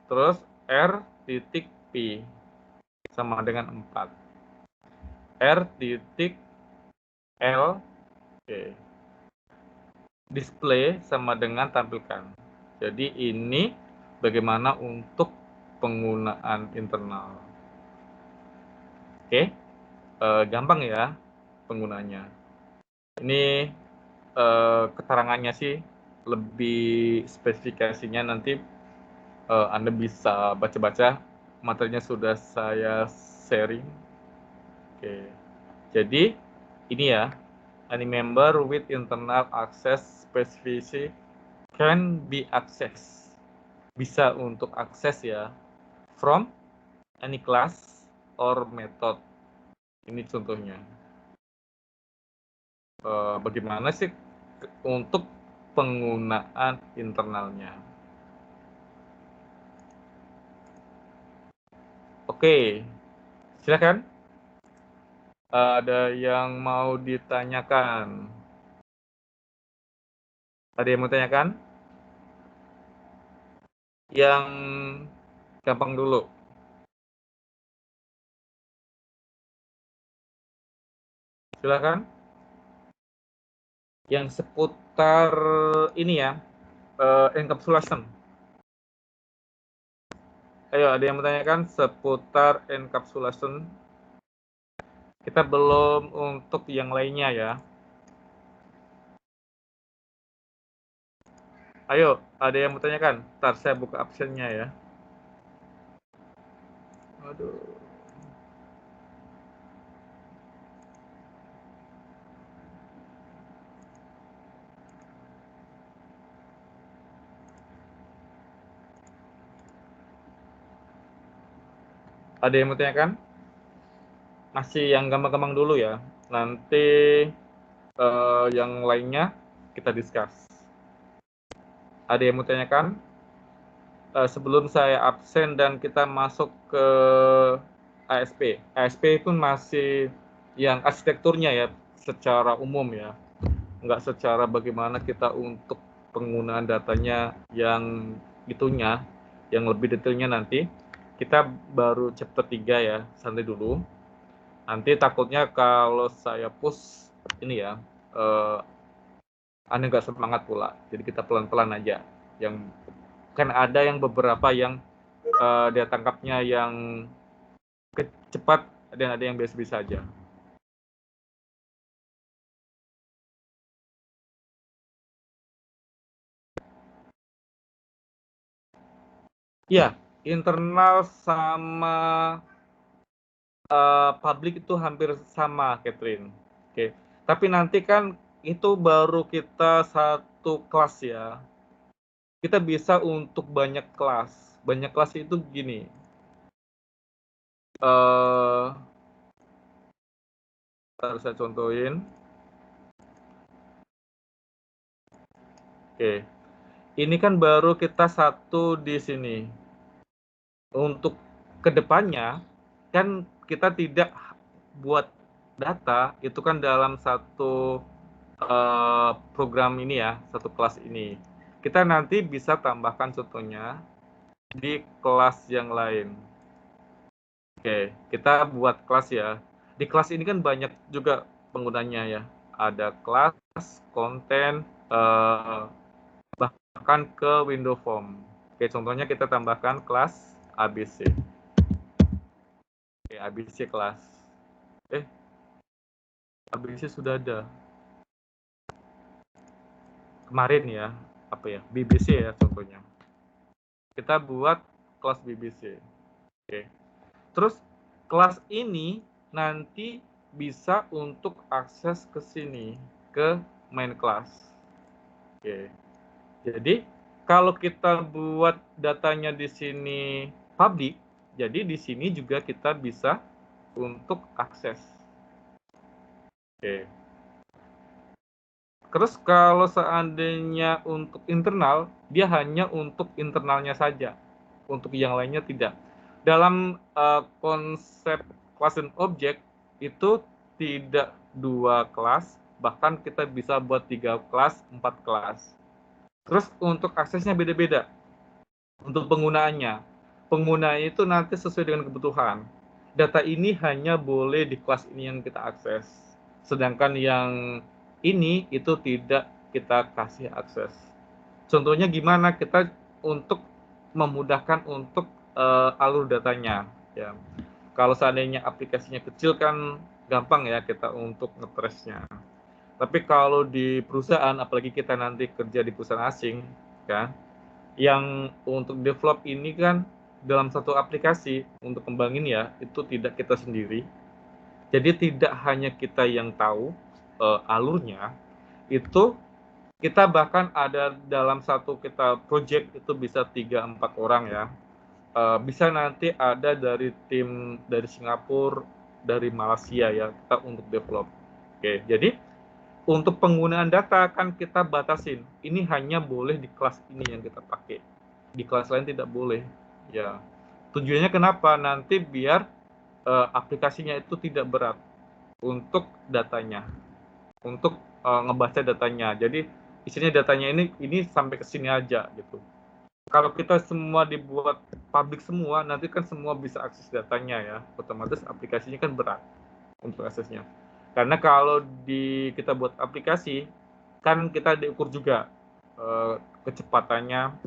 Terus R titik P sama dengan 4. R titik L, oke, display sama dengan tampilkan. Jadi ini bagaimana untuk penggunaan internal. Oke, gampang ya. penggunanya. Ini keterangannya sih, lebih spesifikasinya nanti Anda bisa baca-baca, materinya sudah saya sharing. Oke, jadi ini ya, any member with internal access specificity can be access, bisa untuk akses ya, from any class or method. Ini contohnya. Bagaimana sih untuk penggunaan internalnya? Oke, silakan. Ada yang mau ditanyakan? Ada yang mau tanyakan? Yang gampang dulu. Silakan. Yang seputar ini ya, encapsulation. Ayo, ada yang menanyakan seputar encapsulation? Kita belum untuk yang lainnya ya. Ayo, ada yang bertanyakan? Ntar saya buka absennya ya. Aduh. Ada yang bertanyakan? Masih yang gampang-gampang dulu ya. Nanti yang lainnya kita discuss. Ada yang bertanyakan? Sebelum saya absen dan kita masuk ke ASP. ASP pun masih yang arsitekturnya ya, secara umum ya. Nggak secara bagaimana kita untuk penggunaan datanya yang itunya, yang lebih detailnya nanti. Kita baru chapter 3 ya, santai dulu. Nanti takutnya kalau saya push ini ya, Anda nggak semangat pula. Jadi kita pelan-pelan aja. Yang kan ada yang beberapa yang dia tangkapnya yang cepat dan ada yang biasa-biasa aja. Ya, internal sama publik itu hampir sama, Catherine. Oke, tapi nanti kan itu baru kita satu kelas ya. Kita bisa untuk banyak kelas. Banyak kelas itu gini. Harus saya contohin. Oke, ini kan baru kita satu di sini. Untuk kedepannya kan kita tidak buat data itu kan dalam satu program ini ya, satu kelas ini. Kita nanti bisa tambahkan contohnya di kelas yang lain. Oke, kita buat kelas ya. Di kelas ini kan banyak juga penggunanya ya. Ada kelas, konten, bahkan ke window form. Oke, contohnya kita tambahkan kelas ABC. Oke, ABC kelas. ABC sudah ada. Kemarin ya, apa ya? BBC ya contohnya. Kita buat kelas BBC. Oke. Terus kelas ini nanti bisa untuk akses ke sini, ke main class. Oke. Jadi kalau kita buat datanya di sini public, jadi di sini juga kita bisa untuk akses. Oke. Terus kalau seandainya untuk internal, dia hanya untuk internalnya saja. Untuk yang lainnya tidak. Dalam konsep class and object itu tidak 2 kelas, bahkan kita bisa buat 3 kelas, 4 kelas. Terus untuk aksesnya beda-beda. Untuk penggunaannya. Pengguna itu nanti sesuai dengan kebutuhan. Data ini hanya boleh di kelas ini yang kita akses. Sedangkan yang ini itu tidak kita kasih akses. Contohnya gimana kita untuk memudahkan untuk alur datanya ya. Kalau seandainya aplikasinya kecil kan gampang ya kita untuk nge-trace-nya. Tapi kalau di perusahaan, apalagi kita nanti kerja di perusahaan asing, kan, yang untuk develop ini kan dalam satu aplikasi untuk kembangin ya, itu tidak kita sendiri. Jadi tidak hanya kita yang tahu alurnya, itu kita bahkan ada dalam satu kita project itu bisa 3-4 orang ya. Bisa nanti ada dari tim dari Singapura, dari Malaysia ya, kita untuk develop. Oke, jadi untuk penggunaan data kan kita batasin. Ini hanya boleh di kelas ini yang kita pakai. Di kelas lain tidak boleh. Ya. Tujuannya kenapa? Nanti biar aplikasinya itu tidak berat untuk datanya, untuk ngebaca datanya. Jadi isinya datanya ini sampai ke sini aja gitu. Kalau kita semua dibuat publik semua, nanti kan semua bisa akses datanya ya. Otomatis aplikasinya kan berat untuk aksesnya. Karena kalau kita buat aplikasi, kan kita diukur juga kecepatannya,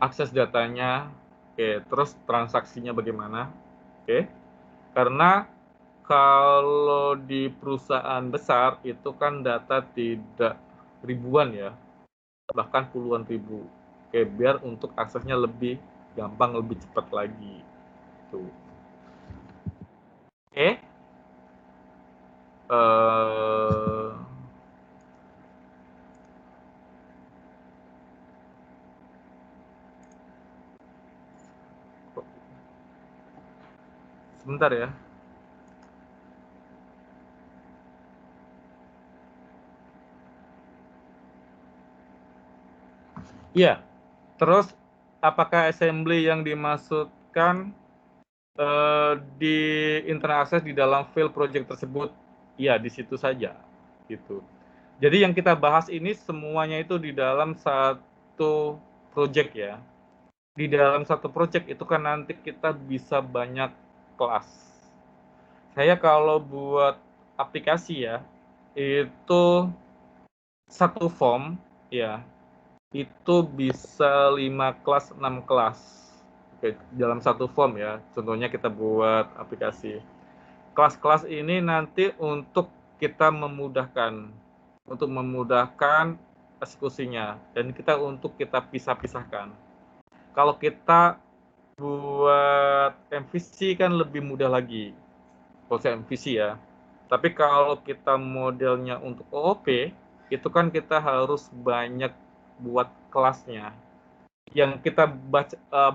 akses datanya, oke, terus transaksinya bagaimana, oke. Karena kalau di perusahaan besar itu kan data tidak ribuan ya, bahkan puluhan ribu. Oke, biar untuk aksesnya lebih gampang, lebih cepat lagi. Tuh. Oke. Sebentar ya. Iya. Terus apakah assembly yang dimaksudkan di internet access di dalam file project tersebut? Iya, di situ saja. Gitu. Jadi yang kita bahas ini semuanya itu di dalam satu project ya. Di dalam satu project itu kan nanti kita bisa banyak kelas. Saya kalau buat aplikasi ya, itu satu form ya, itu bisa 5 kelas, 6 kelas. Oke, dalam satu form ya, contohnya kita buat aplikasi. Kelas-kelas ini nanti untuk kita memudahkan, eksekusinya, dan untuk kita pisah-pisahkan. Kalau kita buat MVC kan lebih mudah lagi, konsep MVC ya. Tapi kalau kita modelnya untuk OOP, itu kan kita harus banyak buat kelasnya. Yang kita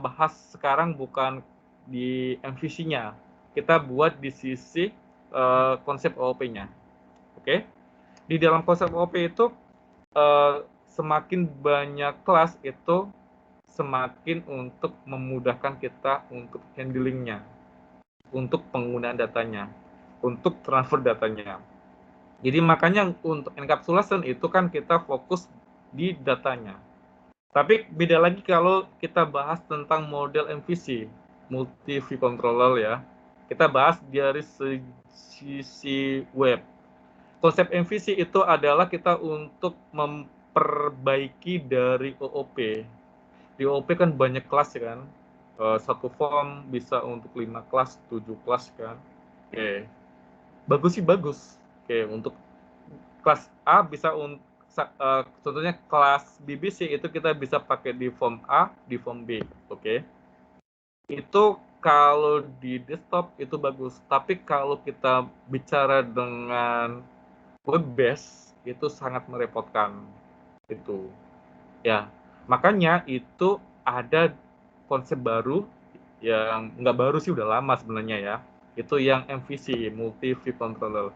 bahas sekarang bukan di MVC-nya, kita buat di sisi konsep OOP-nya. Oke? Di dalam konsep OOP itu semakin banyak kelas itu semakin untuk memudahkan kita untuk handling-nya, untuk penggunaan datanya, untuk transfer datanya. Jadi makanya untuk encapsulation itu kan kita fokus di datanya. Tapi beda lagi kalau kita bahas tentang model MVC, multi view controller ya. Kita bahas dari sisi web. Konsep MVC itu adalah kita untuk memperbaiki dari OOP. Di OOP kan banyak kelas kan. Satu form bisa untuk 5 kelas, 7 kelas kan. Oke. Bagus sih bagus. Oke, untuk kelas A bisa contohnya kelas BBC itu kita bisa pakai di form A, di form B, oke. Itu kalau di desktop itu bagus, tapi kalau kita bicara dengan web base itu sangat merepotkan itu. Ya, makanya itu ada konsep baru yang nggak baru sih, udah lama sebenarnya ya. Itu yang MVC, multi view controller.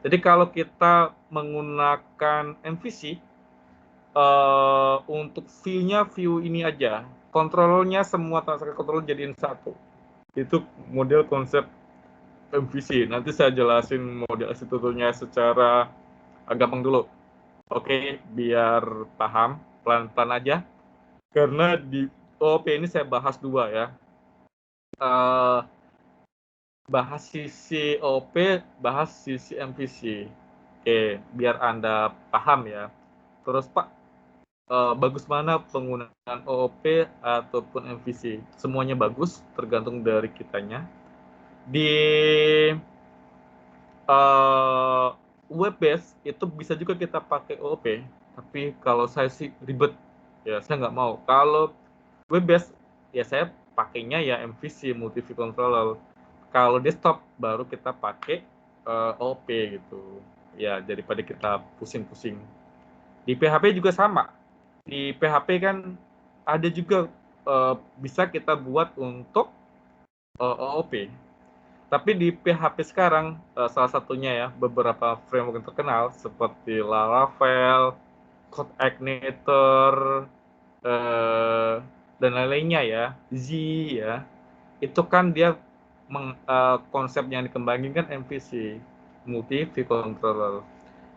Jadi kalau kita menggunakan MVC untuk view-nya view ini aja, kontrolnya semua transaksi kontrol jadiin satu. Itu model konsep MVC. Nanti saya jelasin model arsitekturnya secara gampang dulu. Oke, biar paham pelan-pelan aja. Karena di OOP ini saya bahas dua ya. Bahas sisi OOP, bahas sisi MVC. Oke, biar Anda paham ya. Terus Pak, bagus mana penggunaan OOP ataupun MVC? Semuanya bagus, tergantung dari kitanya. Di Web base itu bisa juga kita pakai OOP, tapi kalau saya sih ribet, ya saya nggak mau. Kalau web base ya saya pakainya ya MVC, multi view controller. Kalau desktop baru kita pakai OOP gitu. Ya daripada kita pusing-pusing. Di PHP juga sama. Di PHP kan ada juga bisa kita buat untuk OOP. Tapi di PHP sekarang, salah satunya ya, beberapa framework yang terkenal seperti Laravel, CodeIgniter, dan lain-lainnya ya, Z ya, itu kan dia konsep yang dikembangin kan MVC, Multi View Controller.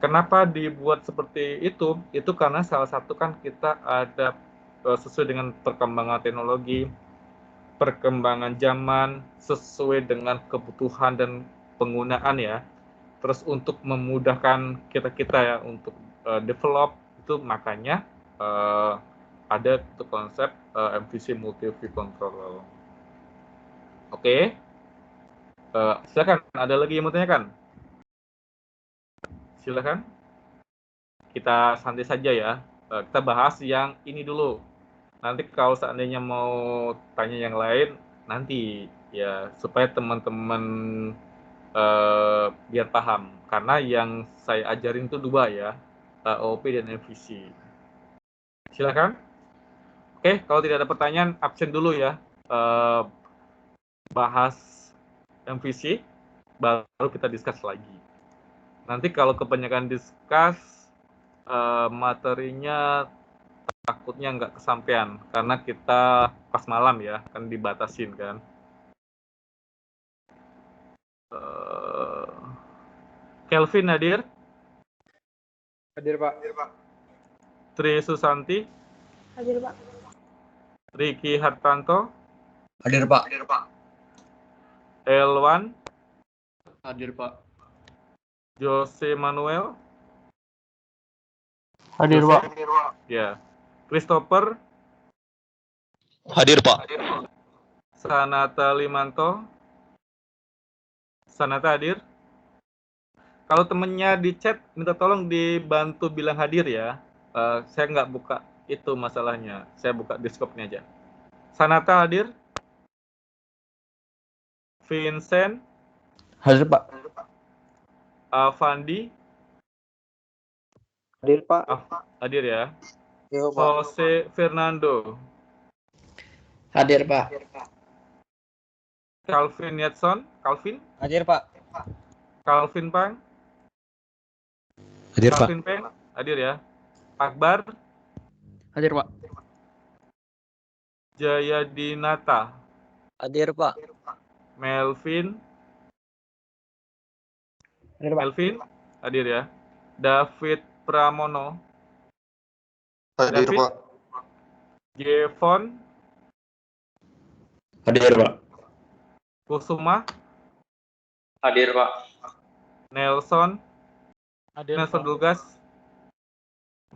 Kenapa dibuat seperti itu? Itu karena salah satu kan kita ada sesuai dengan perkembangan teknologi, perkembangan zaman sesuai dengan kebutuhan dan penggunaan ya. Terus untuk memudahkan kita ya untuk develop itu makanya ada itu konsep MVC Multi View Controller. Oke. Silakan, ada lagi yang mau tanyakan? Silakan. Kita santai saja ya. Kita bahas yang ini dulu. Nanti kalau seandainya mau tanya yang lain, nanti ya supaya teman-teman biar paham. Karena yang saya ajarin itu dua ya, OOP dan MVC. Silakan. Oke, kalau tidak ada pertanyaan, absen dulu ya. Bahas MVC, baru kita discuss lagi. Nanti kalau kebanyakan discuss, materinya takutnya nggak kesampaian karena kita pas malam ya, kan dibatasin kan. Kelvin hadir? Hadir, Pak. Tri Susanti? Hadir, Pak. Riki Hartanto? Hadir, Pak. Elwan? Hadir, Pak. Jose Manuel? Hadir, Pak. Ya. Christopher? Hadir, Pak. Sanata Limanto? Sanata hadir? Kalau temennya di chat, minta tolong dibantu bilang hadir ya. Saya nggak buka itu masalahnya. Saya buka Discord-nya aja. Sanata hadir? Vincent? Hadir, Pak. Avandi? Hadir, Pak. Hadir ya. Yo, Pak. Jose Fernando? Hadir, Pak. Calvin Yatson? Calvin? Hadir, Pak. Calvin Pang? Hadir, Pak. Calvin Pang? Hadir ya. Akbar? Hadir, Pak. Jayadinata? Hadir, Pak. Melvin? Hadir, Pak. Melvin? Hadir ya. David Pramono? Hadir, David? Pak. Jevon? Hadir, Pak. Kusuma? Hadir, Pak. Nelson? Hadir, Nelson Douglas?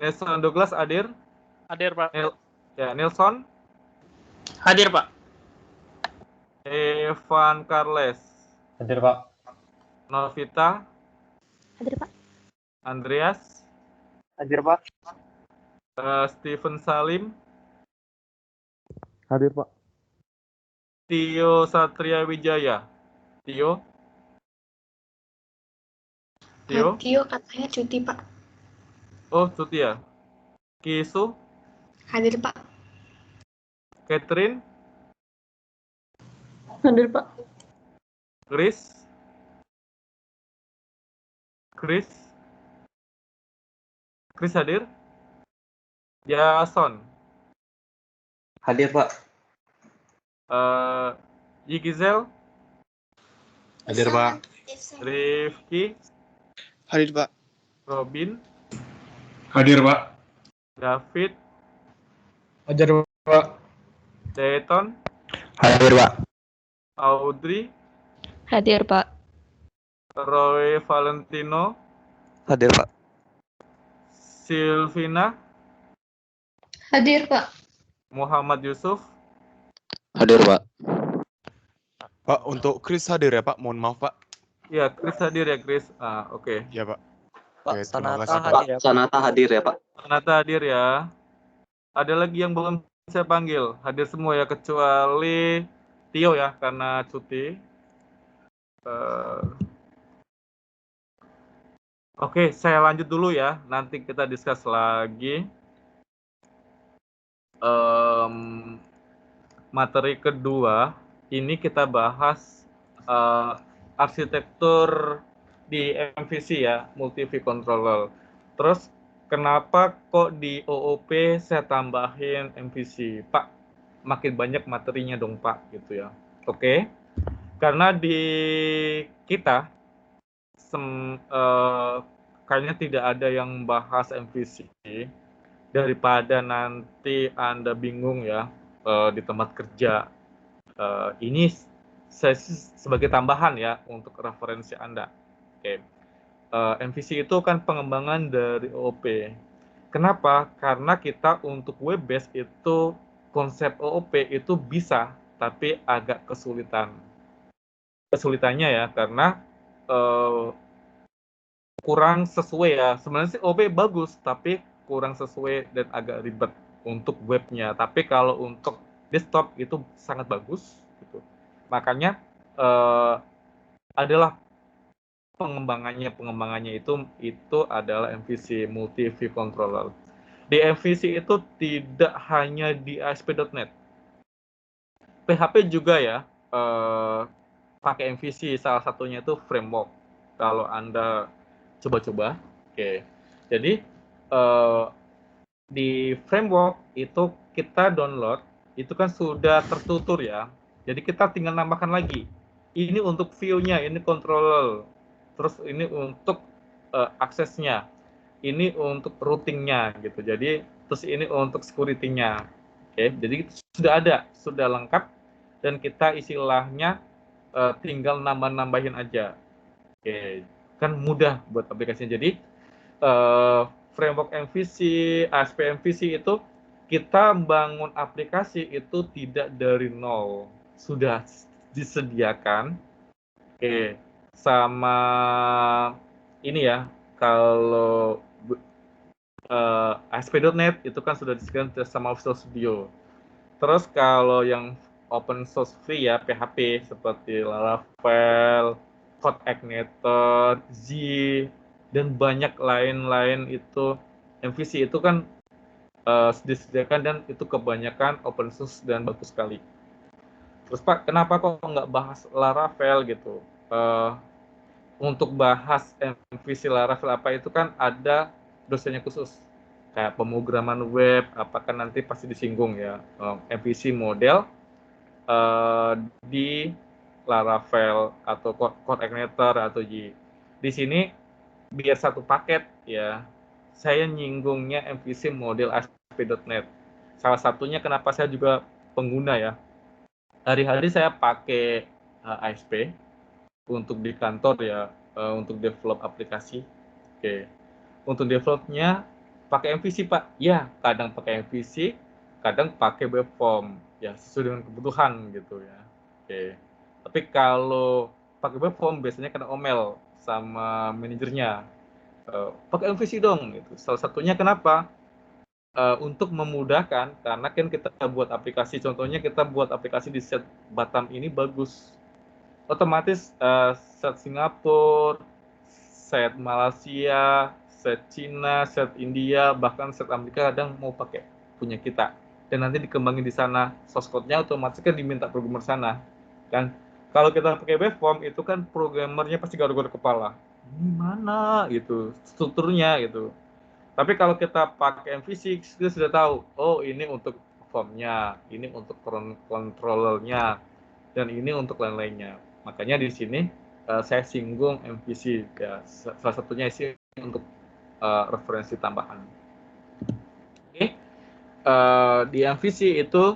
Nelson Douglas hadir? Hadir, Pak. Nelson? Hadir, Pak. Evan Carles? Hadir, Pak. Novita? Hadir, Pak. Andreas? Hadir, Pak. Stephen Salim? Hadir, Pak. Tio Satria Wijaya? Tio? Tio katanya cuti, Pak. Oh, cuti ya. Kisu? Hadir, Pak. Catherine? Hadir, Pak. Chris? Chris hadir? Jason? Hadir, Pak. Yigizel? Hadir, Pak. Rifki? Hadir, Pak. Robin? Hadir, Pak. David? Hadir, Pak. Dayton? Hadir, Pak. Audrey? Hadir, Pak. Roy Valentino? Hadir, Pak. Silvina? Hadir, Pak. Muhammad Yusuf? Hadir, Pak. Pak, untuk Chris hadir ya Pak? Mohon maaf Pak. Ya, Chris hadir ya, Chris. Oke. Iya, Pak. Pak Oke, terima Sanata kasih, Pak. hadir ya, Pak. Sanata hadir ya, Pak. Nata hadir ya. Ada lagi yang belum saya panggil. Hadir semua ya, kecuali Tio ya, karena cuti. Eh, Oke, saya lanjut dulu ya. Nanti kita discuss lagi. Materi kedua, ini kita bahas arsitektur di MVC ya, multi view controller. Terus kenapa kok di OOP saya tambahin MVC? Pak, makin banyak materinya dong Pak, gitu ya. Oke, karena di kita kayaknya tidak ada yang bahas MVC, daripada nanti Anda bingung ya di tempat kerja. Ini saya sebagai tambahan ya untuk referensi Anda. Oke. MVC itu kan pengembangan dari OOP. Kenapa? Karena kita untuk web base itu konsep OOP itu bisa, tapi agak kesulitan. Kesulitannya ya karena kurang sesuai ya. Sebenarnya sih OOP bagus, tapi kurang sesuai dan agak ribet untuk webnya. Tapi kalau untuk desktop itu sangat bagus. Gitu. Makanya adalah pengembangannya itu adalah MVC, multi view controller. Di MVC itu tidak hanya di ASP.NET, PHP juga ya pakai MVC, salah satunya itu framework. Kalau Anda coba-coba, oke. Jadi di framework itu kita download, itu kan sudah tertutur ya. Jadi kita tinggal nambahkan lagi. Ini untuk view-nya, ini controller. Terus ini untuk aksesnya. Ini untuk routing-nya gitu. Jadi terus ini untuk security-nya. Oke, jadi sudah ada, sudah lengkap dan kita istilahnya tinggal nambah-nambahin aja. Oke, kan mudah buat aplikasinya. Jadi framework MVC, ASP MVC itu kita bangun aplikasi itu tidak dari nol, sudah disediakan. Oke, sama ini ya, kalau ASP.NET itu kan sudah disediakan sama Visual Studio. Terus kalau yang open source free ya, PHP seperti Laravel, CodeIgniter, Z, dan banyak lain-lain itu MVC itu kan disediakan dan itu kebanyakan open source dan bagus sekali. Terus Pak, kenapa kok nggak bahas Laravel gitu? Untuk bahas MVC Laravel apa itu kan ada dosennya khusus. Kayak pemrograman web, apakah nanti pasti disinggung ya MVC model di Laravel atau CodeIgniter atau G. Di sini biar satu paket ya, saya nyinggungnya MVC model ASP.NET. Salah satunya kenapa saya juga pengguna ya. Hari-hari saya pakai ASP untuk di kantor ya, untuk develop aplikasi. Oke. Untuk developnya pakai MVC Pak. Ya, kadang pakai MVC, kadang pakai web form. Ya, sesuai dengan kebutuhan gitu ya. Oke. Tapi kalau pakai web form biasanya kena omel sama manajernya. Pakai MVC dong gitu. Salah satunya kenapa? Untuk memudahkan, karena kan kita buat aplikasi, contohnya kita buat aplikasi di set Batam ini bagus. Otomatis set Singapura, set Malaysia, set Cina, set India, bahkan set Amerika kadang mau pakai punya kita. Dan nanti dikembangin di sana, source code-nya otomatis kan diminta programmer sana. Kan kalau kita pakai web form itu kan programmernya pasti garuk-garuk kepala. Ini mana gitu, strukturnya gitu. Tapi kalau kita pakai MVC, kita sudah tahu, oh ini untuk formnya, ini untuk controllernya, dan ini untuk lain-lainnya. Makanya di sini saya singgung MVC, ya, salah satunya sih untuk referensi tambahan. Oke. Di MVC itu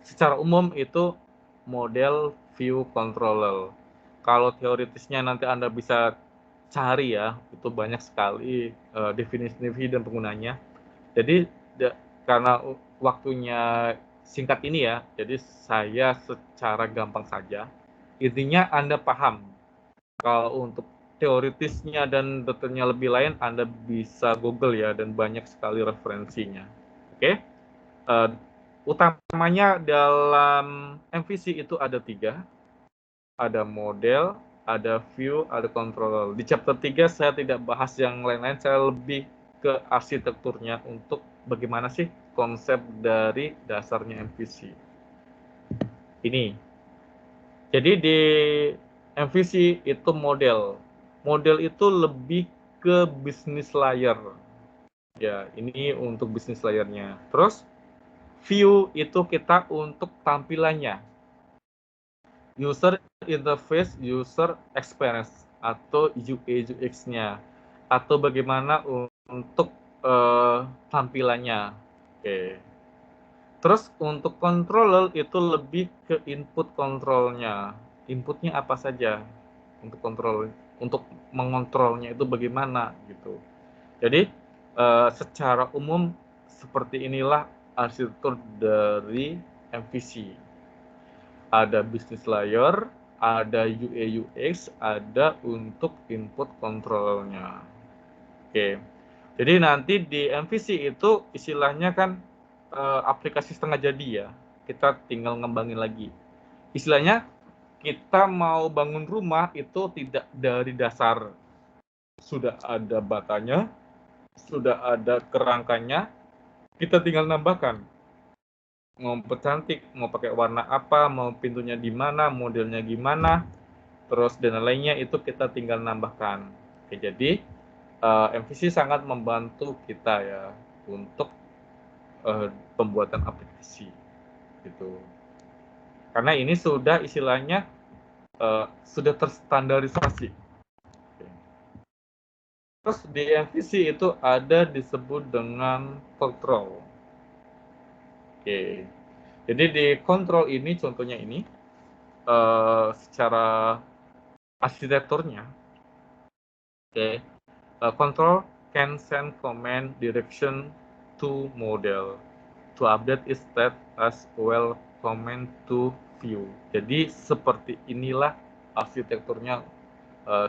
secara umum itu model view controller. Kalau teoritisnya nanti Anda bisa cari ya, itu banyak sekali definisi dan penggunanya. Jadi karena waktunya singkat ini ya, jadi saya secara gampang saja. Intinya Anda paham Kalau untuk teoritisnya dan detailnya lebih lain, Anda bisa Google ya, dan banyak sekali referensinya. Oke? Utamanya dalam MVC itu ada 3. Ada model, ada view, ada controller. Di chapter 3 saya tidak bahas yang lain-lain, saya lebih ke arsitekturnya untuk bagaimana sih konsep dari dasarnya MVC. Ini. Jadi di MVC itu model. Model itu lebih ke business layer. Ya, ini untuk business layernya. Terus view itu kita untuk tampilannya. User interface, user experience atau UI UX-nya, atau bagaimana untuk tampilannya. Oke. Terus untuk controller itu lebih ke input kontrolnya. Inputnya apa saja untuk kontrol, untuk mengontrolnya itu bagaimana gitu. Jadi secara umum seperti inilah arsitektur dari MVC. Ada business layer, ada UI UX, ada untuk input kontrolnya. Oke. Jadi nanti di MVC itu istilahnya kan aplikasi setengah jadi ya. Kita tinggal ngembangin lagi. Istilahnya kita mau bangun rumah itu tidak dari dasar. Sudah ada batanya, sudah ada kerangkanya, kita tinggal nambahkan. Mau percantik, mau pakai warna apa, mau pintunya di mana, modelnya gimana, terus dan lainnya itu kita tinggal nambahkan. Oke, jadi MVC sangat membantu kita ya untuk pembuatan aplikasi gitu. Karena ini sudah istilahnya sudah terstandarisasi. Oke. Terus di MVC itu ada disebut dengan control. Oke. Jadi di control ini contohnya ini secara arsitekturnya. Oke. Control can send command direction to model to update its state as well command to view. Jadi seperti inilah arsitekturnya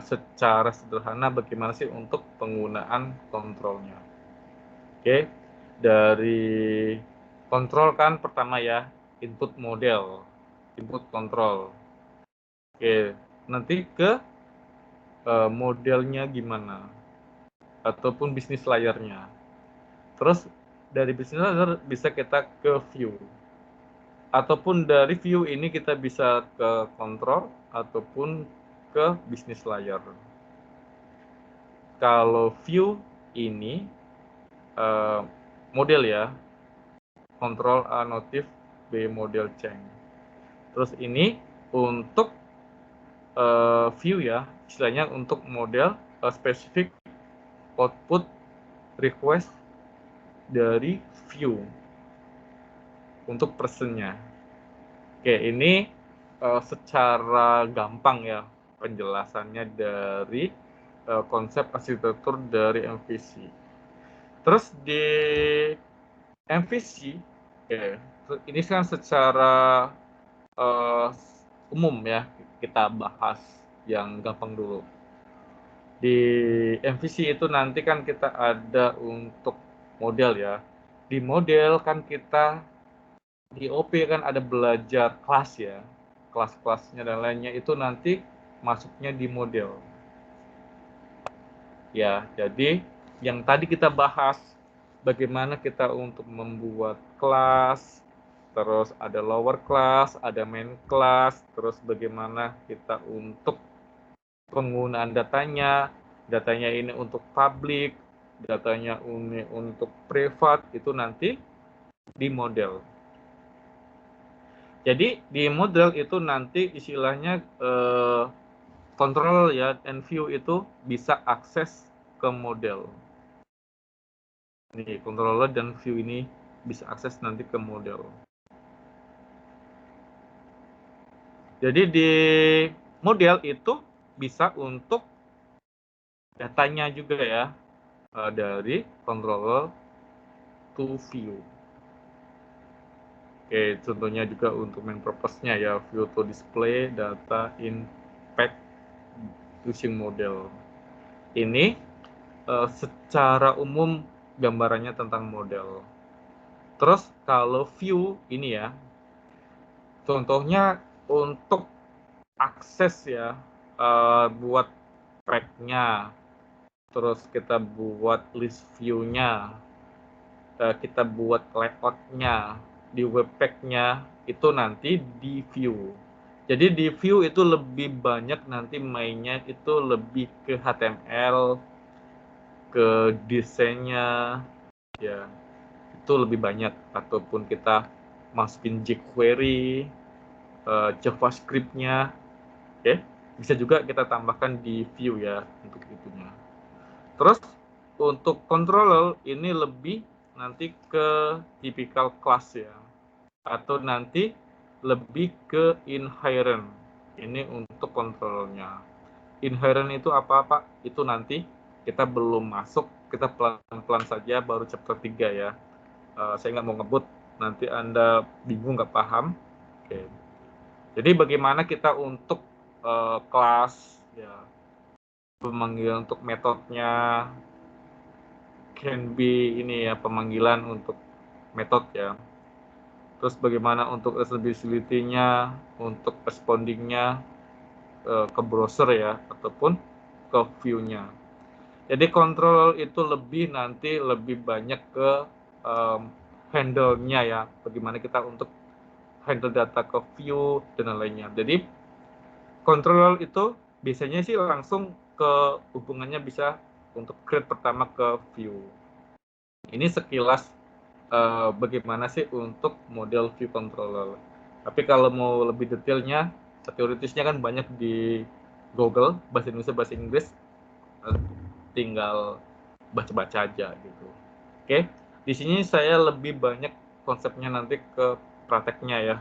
secara sederhana bagaimana sih untuk penggunaan kontrolnya. Oke, dari kontrol kan pertama ya input model, input kontrol. Oke, nanti ke modelnya gimana, ataupun bisnis layarnya. Terus dari bisnis layer bisa kita ke view. Ataupun dari view ini kita bisa ke kontrol ataupun ke bisnis layer. Kalau view ini model ya, kontrol A notif, B model change. Terus ini untuk view ya, istilahnya untuk model spesifik output request dari view untuk personnya. Oke, ini secara gampang ya penjelasannya dari konsep arsitektur dari MVC. Terus di MVC, ini kan secara umum ya kita bahas yang gampang dulu. Di MVC itu nanti kan kita ada untuk model ya. Di model kan kita di OP kan ada belajar kelas ya. Kelas-kelasnya dan lainnya itu nanti masuknya di model. Ya, jadi yang tadi kita bahas bagaimana kita untuk membuat kelas, terus ada lower class, ada main class, terus bagaimana kita untuk penggunaan datanya ini untuk public, datanya ini untuk privat, itu nanti di model. Jadi di model itu nanti istilahnya control ya and view itu bisa akses ke model. Nih, controller dan view ini bisa akses nanti ke model. Jadi di model itu bisa untuk datanya juga ya dari controller to view. Oke, contohnya juga untuk main purpose-nya ya, view to display data in pack using model. Ini secara umum gambarannya tentang model. Terus kalau view ini ya, contohnya untuk akses ya, buat track-nya, terus kita buat list view-nya, kita buat layout-nya, di webpack-nya itu nanti di view. Jadi di view itu lebih banyak nanti mainnya itu lebih ke HTML, ke desainnya, ya itu lebih banyak. Ataupun kita masukin jQuery, JavaScript-nya, oke. Bisa juga kita tambahkan di view ya untuk itunya. Terus untuk controller ini lebih nanti ke typical class ya, atau nanti lebih ke inherent. Ini untuk controllernya. Inherent itu apa-apa? Itu nanti kita belum masuk, kita pelan-pelan saja baru chapter 3 ya. Saya nggak mau ngebut, nanti Anda bingung nggak paham. Oke. Jadi bagaimana kita untuk kelas ya, pemanggilan untuk metodenya, can be ini ya, pemanggilan untuk metode ya. Terus bagaimana untuk accessibility-nya, untuk responding-nya ke browser ya, ataupun ke view-nya. Jadi control itu nanti lebih banyak ke handle-nya ya, bagaimana kita untuk handle data ke view dan lainnya. Jadi control itu biasanya sih langsung ke hubungannya bisa untuk create pertama ke view. Ini sekilas bagaimana sih untuk model view controller. Tapi kalau mau lebih detailnya, teoritisnya kan banyak di Google, bahasa Indonesia, bahasa Inggris, tinggal baca-baca aja gitu. Oke, di sini saya lebih banyak konsepnya nanti ke prakteknya ya,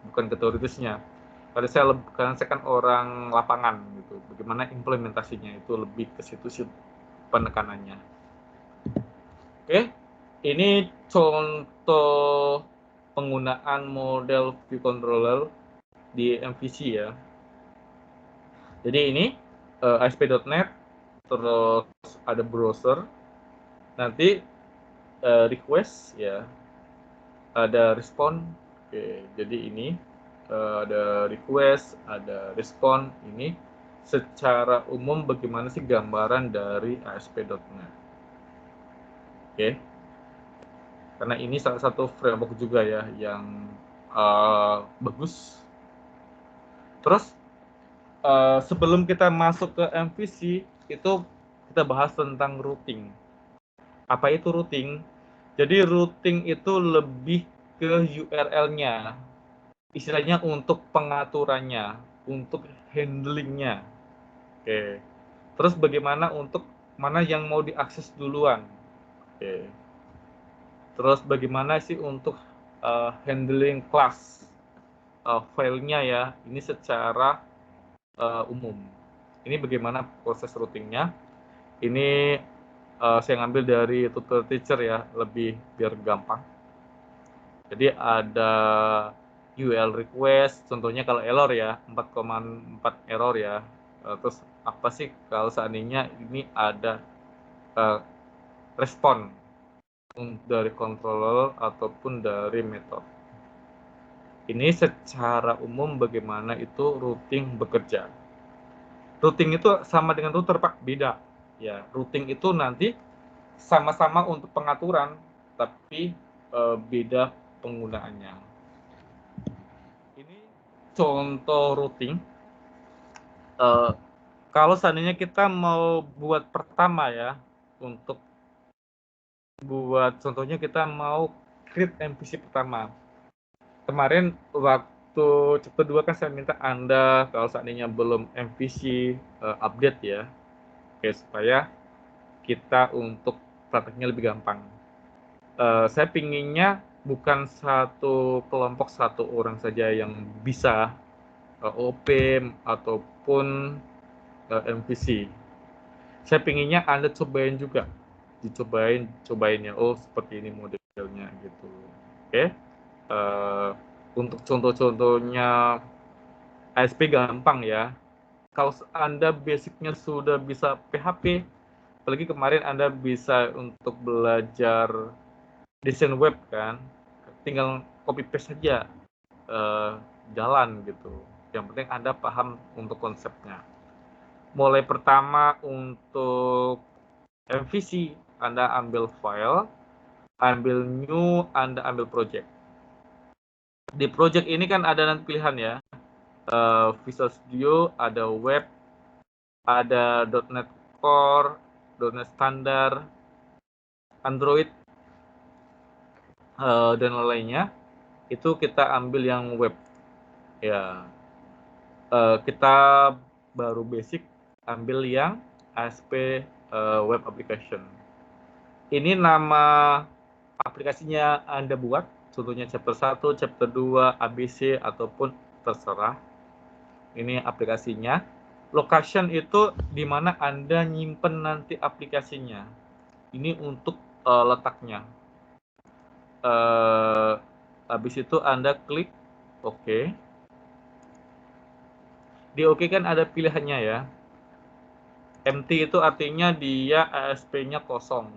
bukan ke teoritisnya. Karena saya kan orang lapangan gitu, bagaimana implementasinya itu lebih ke situ sih penekanannya. Oke, ini contoh penggunaan model view controller di MVC ya. Jadi ini ASP.NET, terus ada browser, nanti request ya, ada respond. Oke, jadi ini ada request, ada respond. Ini secara umum bagaimana sih gambaran dari ASP.NET. Oke, karena ini salah satu framework juga ya yang bagus. Terus sebelum kita masuk ke MVC itu kita bahas tentang routing. Apa itu routing? Jadi routing itu lebih ke URL-nya, istilahnya untuk pengaturannya, untuk handling-nya. Oke. Terus bagaimana untuk mana yang mau diakses duluan? Oke. Terus bagaimana sih untuk handling class filenya ya? Ini secara umum. Ini bagaimana proses routingnya? Ini saya ngambil dari tutorial teacher ya, lebih biar gampang. Jadi ada URL request, contohnya kalau error ya, 4,4 error ya. Terus apa sih kalau seandainya ini ada respon dari controller ataupun dari metode. Ini secara umum bagaimana itu routing bekerja. Routing itu sama dengan router Pak, beda. Ya, routing itu nanti sama-sama untuk pengaturan, tapi beda penggunaannya. Ini contoh routing. Kalau seandainya kita mau buat pertama ya, untuk buat contohnya kita mau create MVC pertama. Kemarin waktu chapter 2 kan saya minta Anda kalau seandainya belum MVC update ya, oke, supaya kita untuk prakteknya lebih gampang. Saya pinginnya bukan satu kelompok, satu orang saja yang bisa OP ataupun MVC. Saya pinginnya Anda cobain juga, cobain ya, oh seperti ini modelnya gitu. Oke. Untuk contoh-contohnya ASP gampang ya. Kalau Anda basicnya sudah bisa PHP, apalagi kemarin Anda bisa untuk belajar desain web kan, tinggal copy paste saja, jalan gitu. Yang penting Anda paham untuk konsepnya. Mulai pertama untuk MVC, Anda ambil file, ambil new, Anda ambil project. Di project ini kan ada nanti pilihan ya, Visual Studio, ada web, ada .NET Core, .NET Standard, Android, dan lainnya. Itu kita ambil yang web. Ya, kita baru basic ambil yang ASP Web Application. Ini nama aplikasinya Anda buat, contohnya chapter 1, chapter 2, ABC, ataupun terserah. Ini aplikasinya. Location itu di mana Anda nyimpen nanti aplikasinya. Ini untuk letaknya. Habis itu Anda klik OK. Di OK kan ada pilihannya ya. Empty itu artinya dia ASP-nya kosong,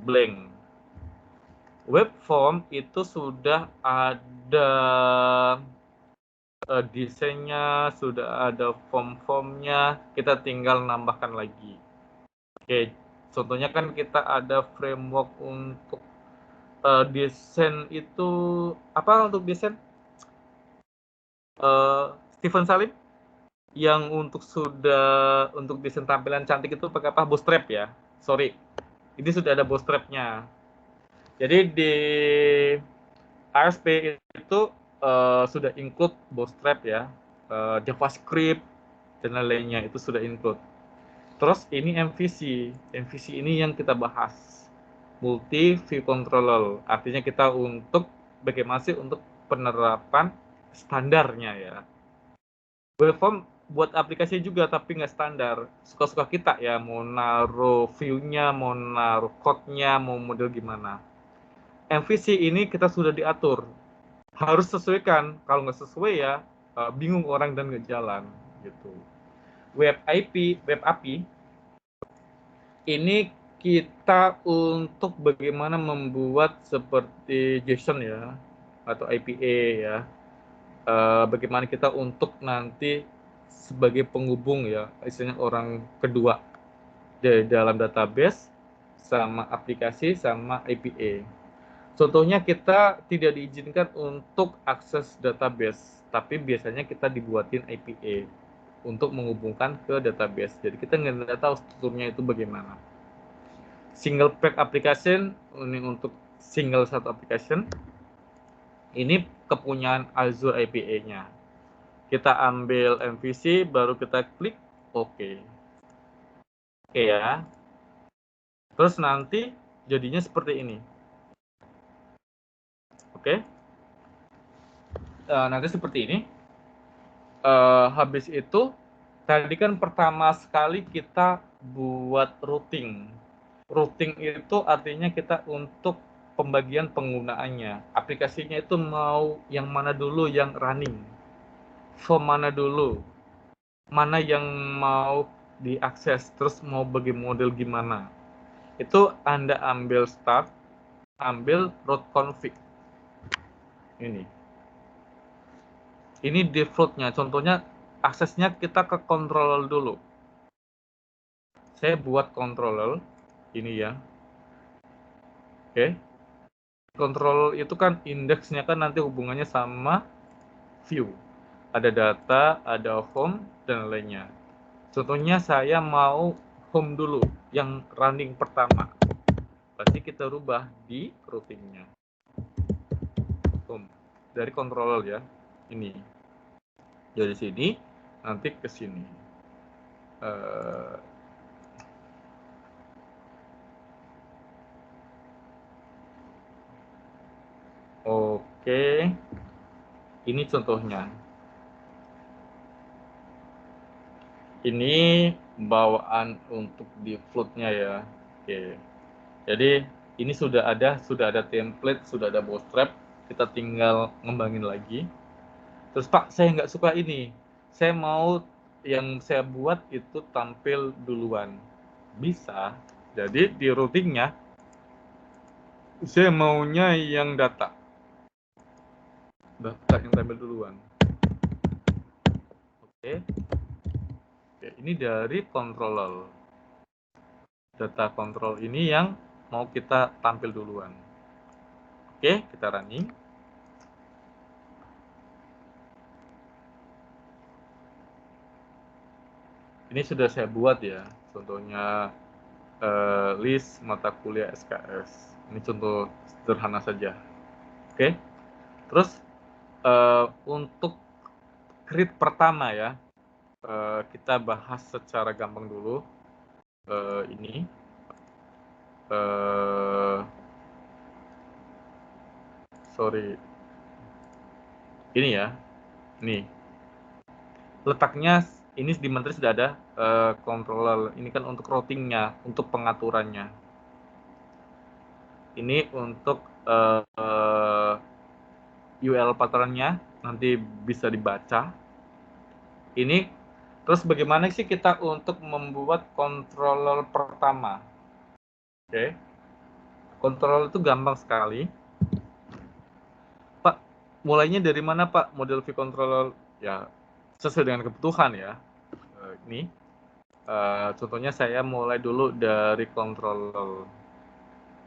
blank. Web form itu sudah ada desainnya, sudah ada form-formnya, kita tinggal nambahkan lagi. Oke, contohnya kan kita ada framework untuk desain itu apa untuk desain? Steven Salim yang untuk desain tampilan cantik itu pakai apa? Bootstrap ya. Sorry, ini sudah ada Bootstrap-nya. Jadi di ASP itu sudah include Bootstrap ya, JavaScript dan lainnya itu sudah include. Terus ini MVC ini yang kita bahas, multi view controller, artinya kita untuk bagaimana sih untuk penerapan standarnya ya. Waveform buat aplikasi juga tapi nggak standar, suka-suka kita ya, mau naruh view-nya, mau naruh code-nya, mau model gimana. MVC ini kita sudah diatur, harus sesuaikan, kalau nggak sesuai ya bingung orang dan nggak jalan gitu. Web API ini kita untuk bagaimana membuat seperti JSON ya atau IPA ya, bagaimana kita untuk nanti sebagai penghubung ya, istilahnya orang kedua dari dalam database sama aplikasi sama API. Contohnya kita tidak diizinkan untuk akses database, tapi biasanya kita dibuatin API untuk menghubungkan ke database. Jadi kita nggak tahu strukturnya itu bagaimana. Single pack application, ini untuk single satu application. Ini kepunyaan Azure API-nya. Kita ambil MVC, baru kita klik OK. Oke ya. Terus nanti jadinya seperti ini. Oke. Nanti seperti ini. Habis itu, tadi kan pertama sekali kita buat routing. Routing itu artinya kita untuk pembagian penggunaannya. Aplikasinya itu mau yang mana dulu yang running. Form mana dulu. Mana yang mau diakses, terus mau bagi model gimana. Itu Anda ambil start, ambil route config. Ini defaultnya, contohnya aksesnya kita ke controller dulu. Saya buat controller, ini ya. Oke. Controller itu kan indeksnya kan nanti hubungannya sama view. Ada data, ada home, dan lainnya. Contohnya saya mau home dulu, yang running pertama. Pasti kita rubah di routingnya. Home. Dari controller ya, ini. Dari sini, nanti ke sini. Oke. Ini contohnya. Ini bawaan untuk di float-nya ya. Oke. Jadi ini sudah ada template, sudah ada Bootstrap. Kita tinggal ngembangin lagi. Terus Pak, saya nggak suka ini. Saya mau yang saya buat itu tampil duluan. Bisa. Jadi di routingnya saya maunya yang data yang tampil duluan. Oke. Ini dari controller. Data control ini yang mau kita tampil duluan. Oke, kita running. Ini sudah saya buat ya, contohnya list mata kuliah SKS. Ini contoh sederhana saja. Oke, terus untuk create pertama ya, kita bahas secara gampang dulu. Ini sorry, ini ya, nih letaknya ini di menteri sudah ada controller. Ini kan untuk routingnya, untuk pengaturannya. Ini untuk URL patternnya nanti bisa dibaca. Ini terus bagaimana sih kita untuk membuat controller pertama? Oke, controller itu gampang sekali. Pak, mulainya dari mana Pak? Model view controller ya sesuai dengan kebutuhan ya. Ini contohnya saya mulai dulu dari controller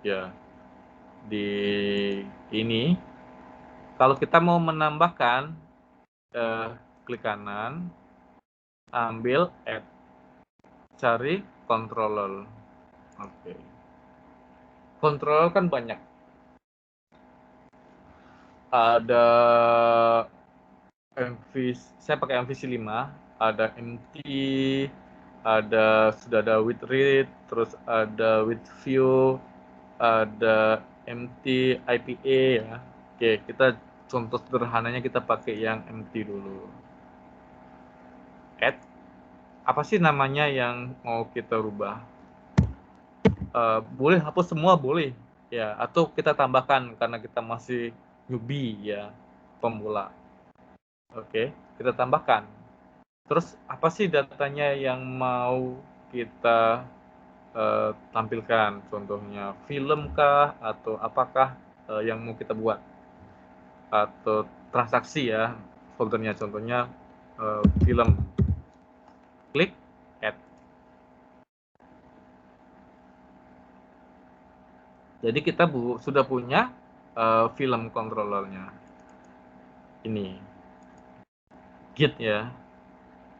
ya. Di ini kalau kita mau menambahkan klik kanan, ambil add, cari controller. Oke. Controller kan banyak. Ada saya pakai MVC 5, ada MT, sudah ada with read, terus ada with view, ada MT IPA ya. Oke, kita contoh sederhananya kita pakai yang MT dulu. Add, apa sih namanya yang mau kita rubah? Boleh hapus semua, boleh ya, atau kita tambahkan karena kita masih newbie ya, pemula. Oke, kita tambahkan. Terus apa sih datanya yang mau kita tampilkan? Contohnya film kah atau apakah yang mau kita buat? Atau transaksi ya, foldernya contohnya film. Klik add. Jadi kita sudah punya film controllernya. Ini git ya,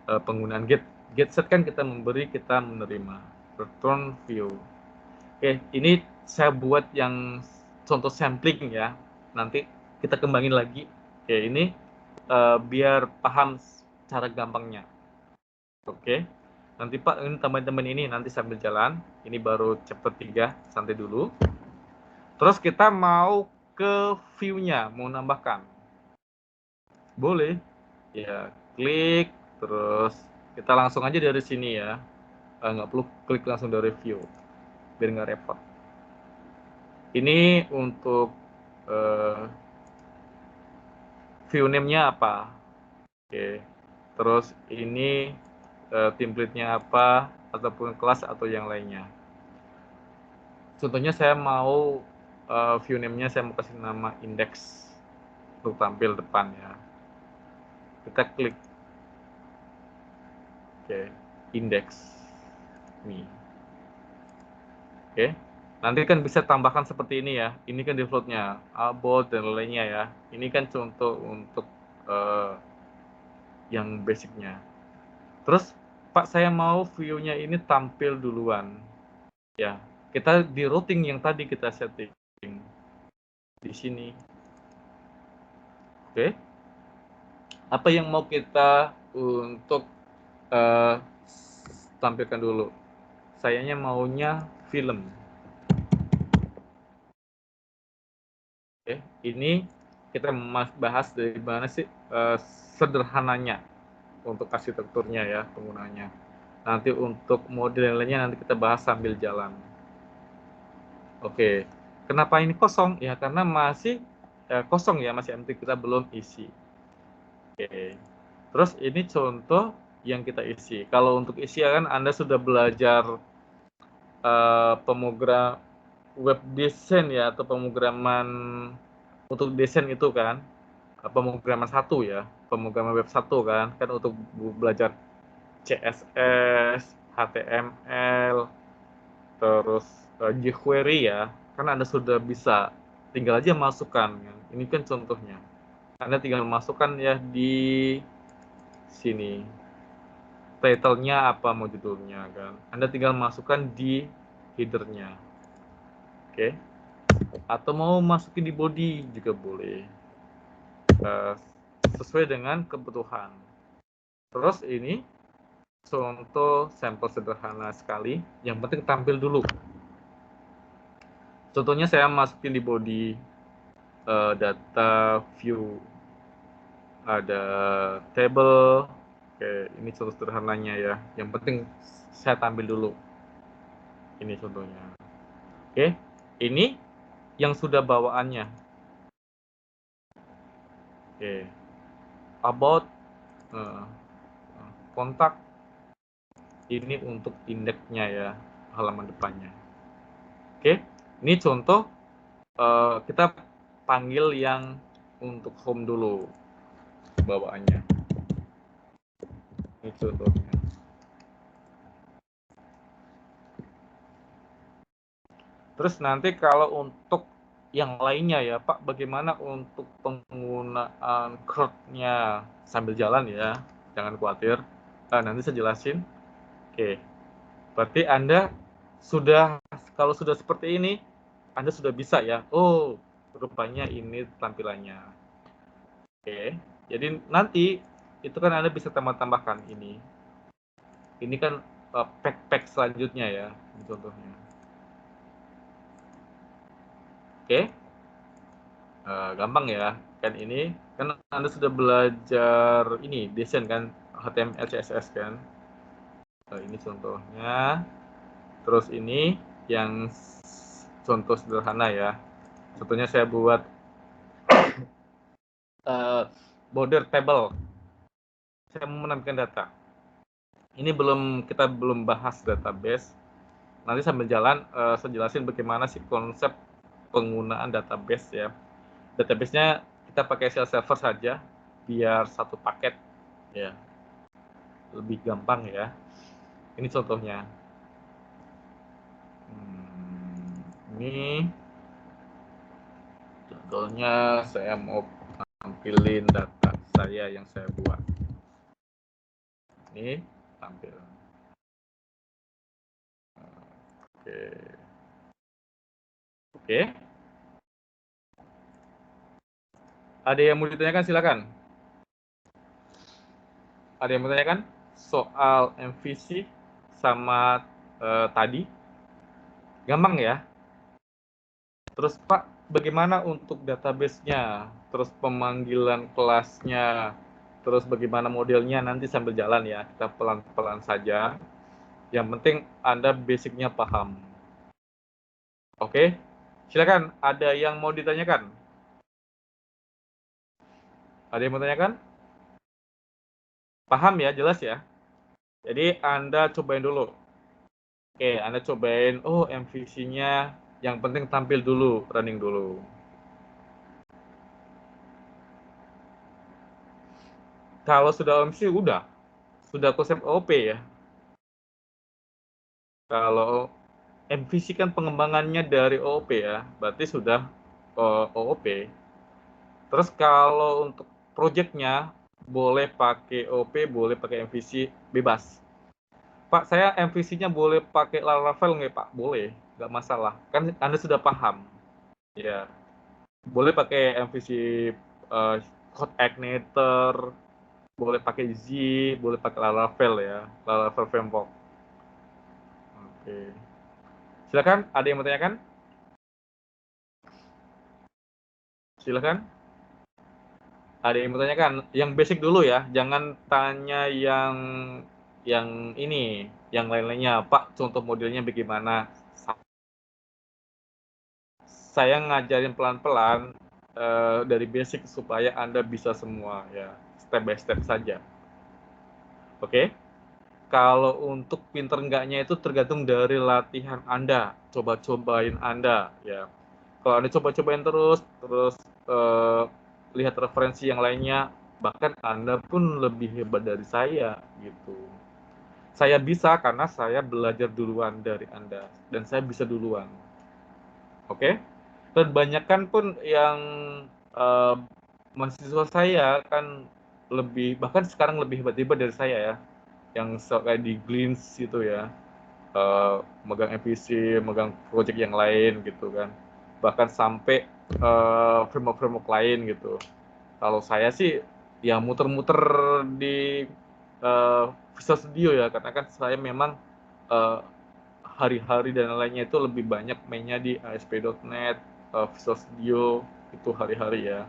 penggunaan git set kan kita memberi, kita menerima. Return view. Oke, ini saya buat yang contoh sampling ya, nanti kita kembangin lagi. Oke, ini biar paham cara gampangnya. Oke, nanti Pak, ini teman-teman ini nanti sambil jalan, ini baru chapter 3, santai dulu. Terus kita mau ke view-nya, mau nambahkan. Boleh. Ya, klik, terus kita langsung aja dari sini ya. Nggak perlu klik langsung dari view, biar nggak repot. Ini untuk view name-nya apa. Oke. Terus ini template-nya apa, ataupun kelas atau yang lainnya. Contohnya saya mau view name-nya saya mau kasih nama index untuk tampil depan ya. Kita klik. Oke, index. Nih. Oke. Nanti kan bisa tambahkan seperti ini ya. Ini kan default-nya, about dan lainnya ya. Ini kan contoh untuk yang basic-nya. Terus Pak, saya mau view-nya ini tampil duluan. Ya, kita di routing yang tadi kita setting di sini. Oke. Apa yang mau kita untuk tampilkan dulu? Sayanya maunya film. Oke, ini kita bahas dari mana sih sederhananya untuk arsitekturnya ya, penggunanya. Nanti untuk modelnya nanti kita bahas sambil jalan. Oke, kenapa ini kosong? Ya karena masih kosong ya, masih empty, kita belum isi. Oke, terus ini contoh yang kita isi. Kalau untuk isi kan Anda sudah belajar pemrogram web design ya, atau pemrograman untuk desain itu kan, pemrograman 1 ya, pemrograman web 1 kan untuk belajar CSS, HTML, terus jQuery ya, kan Anda sudah bisa, tinggal aja masukkan. Ini kan contohnya. Anda tinggal masukkan ya di sini. Title-nya apa, mau judulnya kan. Anda tinggal masukkan di header-nya. Oke. Atau mau masukin di body juga boleh. Sesuai dengan kebutuhan. Terus ini contoh sampel sederhana sekali, yang penting tampil dulu. Contohnya saya masukin di body data view, ada table. Oke, ini contoh sederhananya ya. Yang penting saya tampil dulu. Ini contohnya. Oke, ini yang sudah bawaannya. Oke, about kontak. Ini untuk indeksnya ya, halaman depannya. Oke, ini contoh kita panggil yang untuk home dulu bawaannya. Ini contohnya. Terus nanti kalau untuk yang lainnya ya Pak, bagaimana untuk penggunaan CRUD-nya sambil jalan ya, jangan khawatir. Nanti saya jelasin. Oke, berarti Anda sudah, kalau sudah seperti ini, Anda sudah bisa ya. Oh, rupanya ini tampilannya. Oke, jadi nanti itu kan Anda bisa tambah-tambahkan ini. Ini kan pack selanjutnya ya, contohnya. Oke, gampang ya. Kan ini, kan Anda sudah belajar ini, desain kan, HTML, CSS kan. Ini contohnya. Terus ini yang contoh sederhana ya. Contohnya saya buat border table. Saya mau menampilkan data. Ini kita belum bahas database. Nanti sambil jalan saya jelasin bagaimana sih konsep penggunaan database ya. Database-nya kita pakai SQL Server saja biar satu paket ya. Lebih gampang ya. Ini contohnya. Ini contohnya saya mau tampilin data saya yang saya buat. Ini tampil. Oke. Ada yang mau ditanyakan, silakan. Ada yang mau ditanyakan soal MVC sama tadi? Gampang ya? Terus Pak, bagaimana untuk database-nya? Terus pemanggilan kelasnya? Terus bagaimana modelnya, nanti sambil jalan ya. Kita pelan-pelan saja. Yang penting Anda basic-nya paham. Oke? Silakan, ada yang mau ditanyakan? Ada yang mau ditanyakan? Paham ya, jelas ya? Jadi Anda cobain dulu. Oke, Anda cobain, oh MVC-nya yang penting tampil dulu, running dulu. Kalau sudah OMC, sudah konsep OOP ya. Kalau MVC kan pengembangannya dari OOP ya, berarti sudah OOP. Terus kalau untuk projectnya, boleh pakai OOP, boleh pakai MVC, bebas. Pak, saya MVC-nya boleh pakai Laravel nggak Pak? Boleh, nggak masalah. Kan Anda sudah paham. Ya, boleh pakai MVC Code Igniter, boleh pakai Z, boleh pakai Laravel ya, Laravel Framework. Oke. Silakan, ada yang mau tanyakan? Silakan. Ada yang mau tanyakan? Yang basic dulu ya, jangan tanya yang ini, yang lain-lainnya. Pak, contoh modelnya bagaimana? Saya ngajarin pelan-pelan dari basic supaya Anda bisa semua ya, step by step saja. Oke? Kalau untuk pinter enggaknya itu tergantung dari latihan Anda, coba-cobain Anda, ya. Kalau Anda coba-cobain terus lihat referensi yang lainnya, bahkan Anda pun lebih hebat dari saya, gitu. Saya bisa karena saya belajar duluan dari Anda, dan saya bisa duluan. Oke? Kebanyakan pun yang mahasiswa saya kan bahkan sekarang lebih hebat-hebat dari saya ya, yang kayak di Glints itu ya, megang MVC, megang project yang lain gitu kan, bahkan sampai framework lain gitu. Kalau saya sih ya muter-muter di Visual Studio ya, karena kan saya memang hari-hari dan lainnya itu lebih banyak mainnya di ASP.NET, Visual Studio itu hari-hari ya.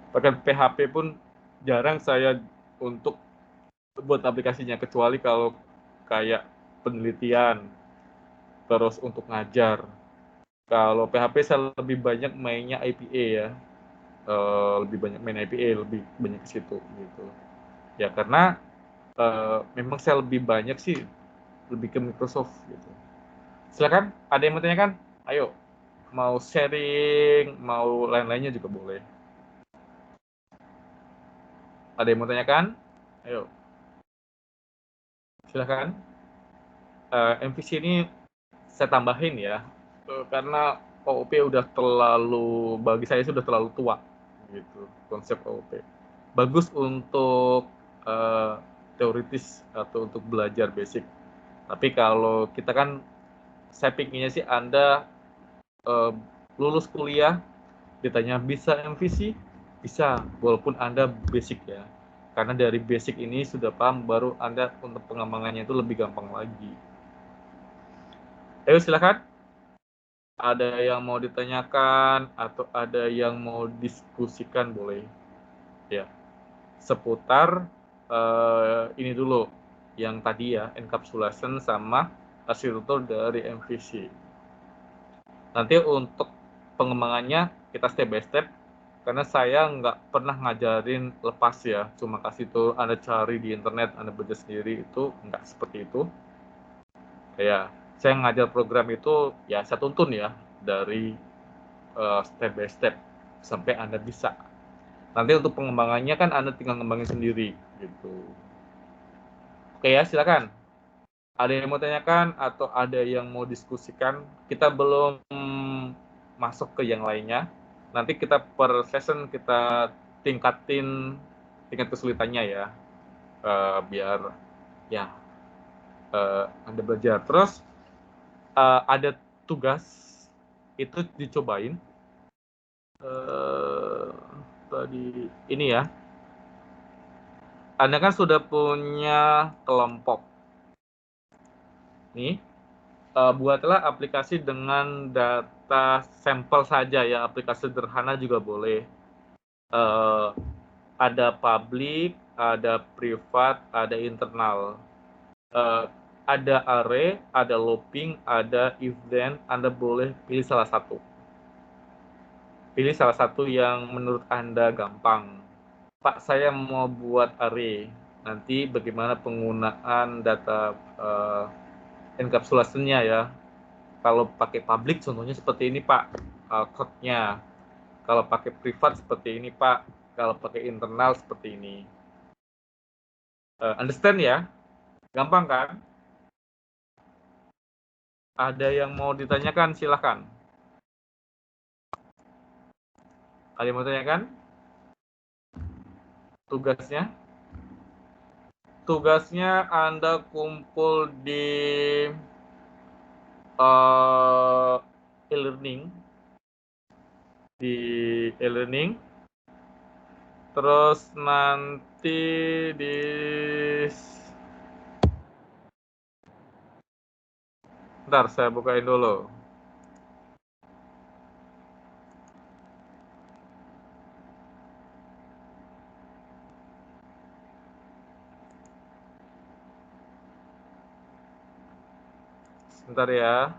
Bahkan PHP pun jarang saya untuk buat aplikasinya, kecuali kalau kayak penelitian, terus untuk ngajar. Kalau PHP saya lebih banyak mainnya IPA ya, lebih banyak main IPA, lebih banyak ke situ gitu. Ya karena memang saya lebih banyak sih lebih ke Microsoft gitu. Silakan, ada yang mau tanyakan? Ayo, mau sharing, mau lain-lainnya juga boleh. Ada yang mau tanyakan? Ayo, silakan. MVC ini saya tambahin ya, karena OOP udah terlalu, bagi saya sudah terlalu tua gitu konsep OOP. Bagus untuk teoritis atau untuk belajar basic. Tapi kalau kita kan, saya pinginnya sih Anda lulus kuliah, ditanya bisa MVC, bisa, walaupun Anda basic ya. Karena dari basic ini sudah paham, baru Anda untuk pengembangannya itu lebih gampang lagi. Ayo silakan. Ada yang mau ditanyakan atau ada yang mau diskusikan boleh. Ya. Seputar ini dulu, yang tadi ya, encapsulation sama arsitektur dari MVC. Nanti untuk pengembangannya kita step by step, karena saya nggak pernah ngajarin lepas ya, cuma kasih tuh Anda cari di internet, Anda belajar sendiri, itu nggak seperti itu. Ya, saya ngajar program itu ya saya tuntun ya dari step by step sampai Anda bisa. Nanti untuk pengembangannya kan Anda tinggal ngembangin sendiri gitu. Oke ya, silakan. Ada yang mau tanyakan atau ada yang mau diskusikan? Kita belum masuk ke yang lainnya. Nanti kita per session kita tingkatin tingkat kesulitannya ya, biar ya Anda belajar. Terus ada tugas itu dicobain tadi ini ya. Anda kan sudah punya kelompok nih, buatlah aplikasi dengan data sampel saja ya, aplikasi sederhana juga boleh. Ada public, ada privat, ada internal. Ada array, ada looping, ada if then. Anda boleh pilih salah satu. Pilih salah satu yang menurut Anda gampang. Pak, saya mau buat array. Nanti bagaimana penggunaan data encapsulation-nya ya. Kalau pakai public contohnya seperti ini Pak, code-nya. Kalau pakai privat seperti ini Pak. Kalau pakai internal seperti ini. Understand ya? Gampang kan? Ada yang mau ditanyakan, silahkan. Ada yang mau tanyakan? Tugasnya? Tugasnya Anda kumpul di e-learning. Di e-learning. Terus nanti di Bentar, saya bukain dulu. Sebentar ya.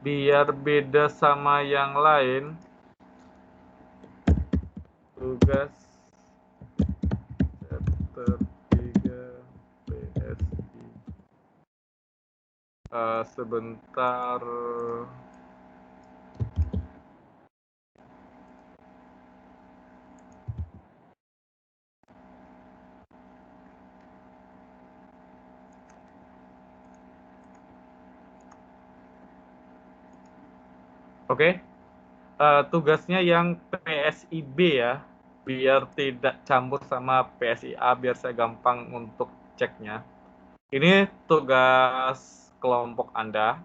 Biar beda sama yang lain, tugas chapter 3 PSI. Sebentar. Oke. Tugasnya yang PSIB ya, biar tidak campur sama PSIA, biar saya gampang untuk ceknya. Ini tugas kelompok Anda.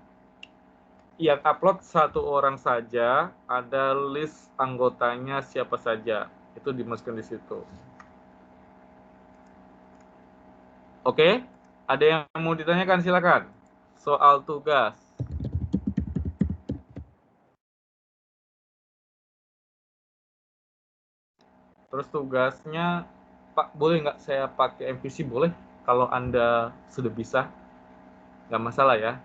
Yang upload 1 orang saja, ada list anggotanya siapa saja. Itu dimasukkan di situ. Oke, ada yang mau ditanyakan silakan. Soal tugas. Terus tugasnya, Pak, boleh nggak saya pakai MVC? Boleh, kalau Anda sudah bisa. Nggak masalah ya.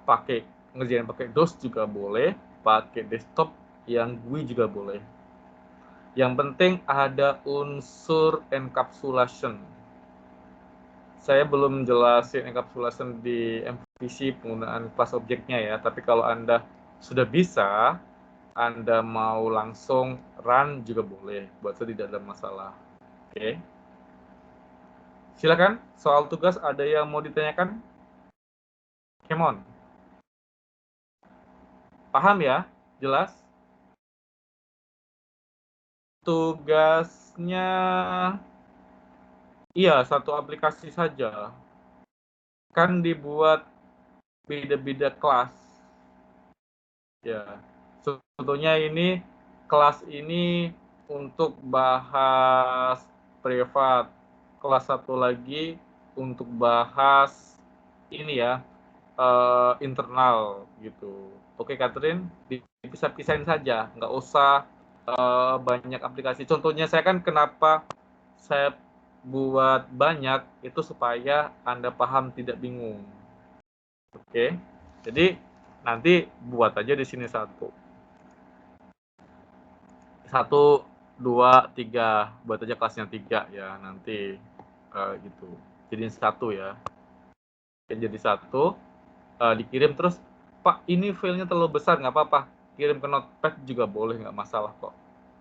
Pakai ngerjain pakai DOS juga boleh, pakai desktop yang GUI juga boleh. Yang penting ada unsur encapsulation. Saya belum jelasin encapsulation di MVC penggunaan kelas objeknya ya, tapi kalau Anda sudah bisa, Anda mau langsung run juga boleh, buat saya tidak ada masalah. Oke. Silakan, soal tugas ada yang mau ditanyakan? Come on. Paham ya? Jelas? Tugasnya, iya, 1 aplikasi saja. Kan dibuat beda-beda kelas. Ya, sebetulnya ini kelas ini untuk bahas privat. Kelas 1 lagi untuk bahas ini ya, internal gitu. Oke, Catherine, dipisah-pisahin saja, nggak usah banyak aplikasi. Contohnya saya kan kenapa saya buat banyak, itu supaya Anda paham, tidak bingung. Oke, jadi nanti buat aja di sini 1, 2, 3, buat aja kelasnya 3 ya nanti gitu. Jadi 1 ya. Jadi 1, dikirim terus, Pak ini filenya terlalu besar, nggak apa-apa, kirim ke Notepad juga boleh, nggak masalah kok.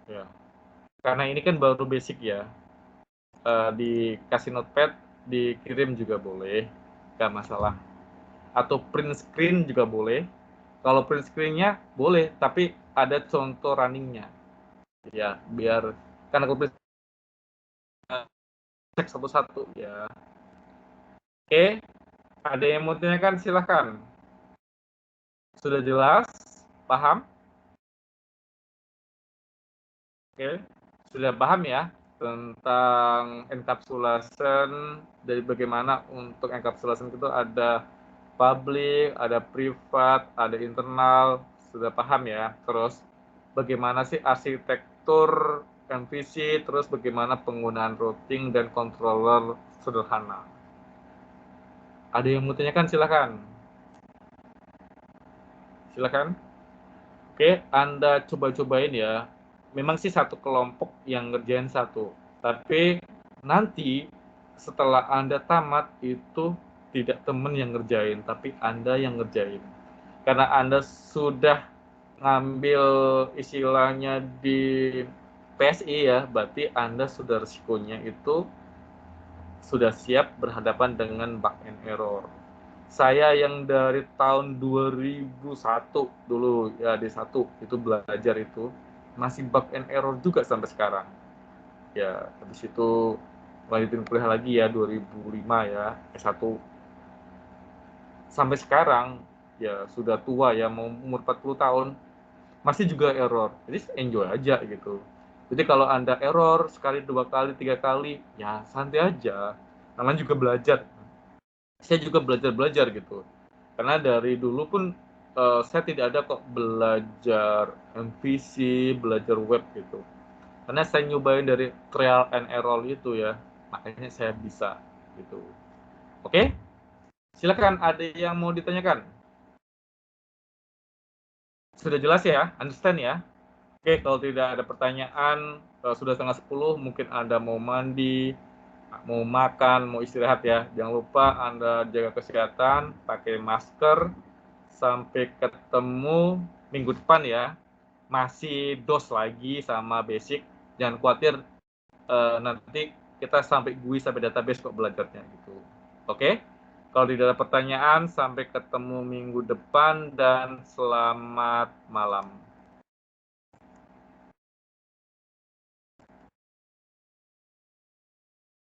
Ya. Karena ini kan baru basic ya. Dikasih Notepad, dikirim juga boleh, nggak masalah. Atau print screen juga boleh. Kalau print screen-nya boleh, tapi ada contoh running-nya. Ya, biar karena kalau print cek satu-satu ya. Oke, ada yang mau tanyakan silahkan. Sudah jelas? Paham? Oke, sudah paham ya tentang encapsulation, dari bagaimana untuk encapsulation itu ada public, ada privat, ada internal, sudah paham ya. Terus bagaimana sih arsitektur MVC, terus bagaimana penggunaan routing dan controller sederhana. Ada yang mau tanyakan silakan. Silakan. Oke, Anda coba-cobain ya. Memang sih 1 kelompok yang ngerjain 1, tapi nanti setelah Anda tamat itu tidak teman yang ngerjain, tapi Anda yang ngerjain. Karena Anda sudah ngambil istilahnya di PSI ya, berarti Anda sudah resikonya itu sudah siap berhadapan dengan bug and error. Saya yang dari tahun 2001 dulu ya, D1 itu belajar itu masih bug and error juga sampai sekarang. Ya, habis itu lanjutin kuliah lagi ya 2005 ya, S1. Sampai sekarang ya sudah tua ya, mau umur 40 tahun masih juga error. Jadi enjoy aja gitu. Jadi kalau Anda error sekali, 2 kali, 3 kali, ya santai aja. Namanya juga belajar. Saya juga belajar gitu. Karena dari dulu pun saya tidak ada kok belajar MVC, belajar web gitu. Karena saya nyobain dari trial and error itu ya, makanya saya bisa gitu. Oke? Silakan, ada yang mau ditanyakan? Sudah jelas ya? Understand ya? Oke, kalau tidak ada pertanyaan, sudah setengah 10, mungkin Anda mau mandi, mau makan, mau istirahat ya. Jangan lupa Anda jaga kesehatan, pakai masker. Sampai ketemu minggu depan ya. Masih dos lagi sama basic. Jangan khawatir, nanti kita sampai GUI, sampai database kok belajarnya gitu. Oke? Kalau tidak ada pertanyaan, sampai ketemu minggu depan dan selamat malam.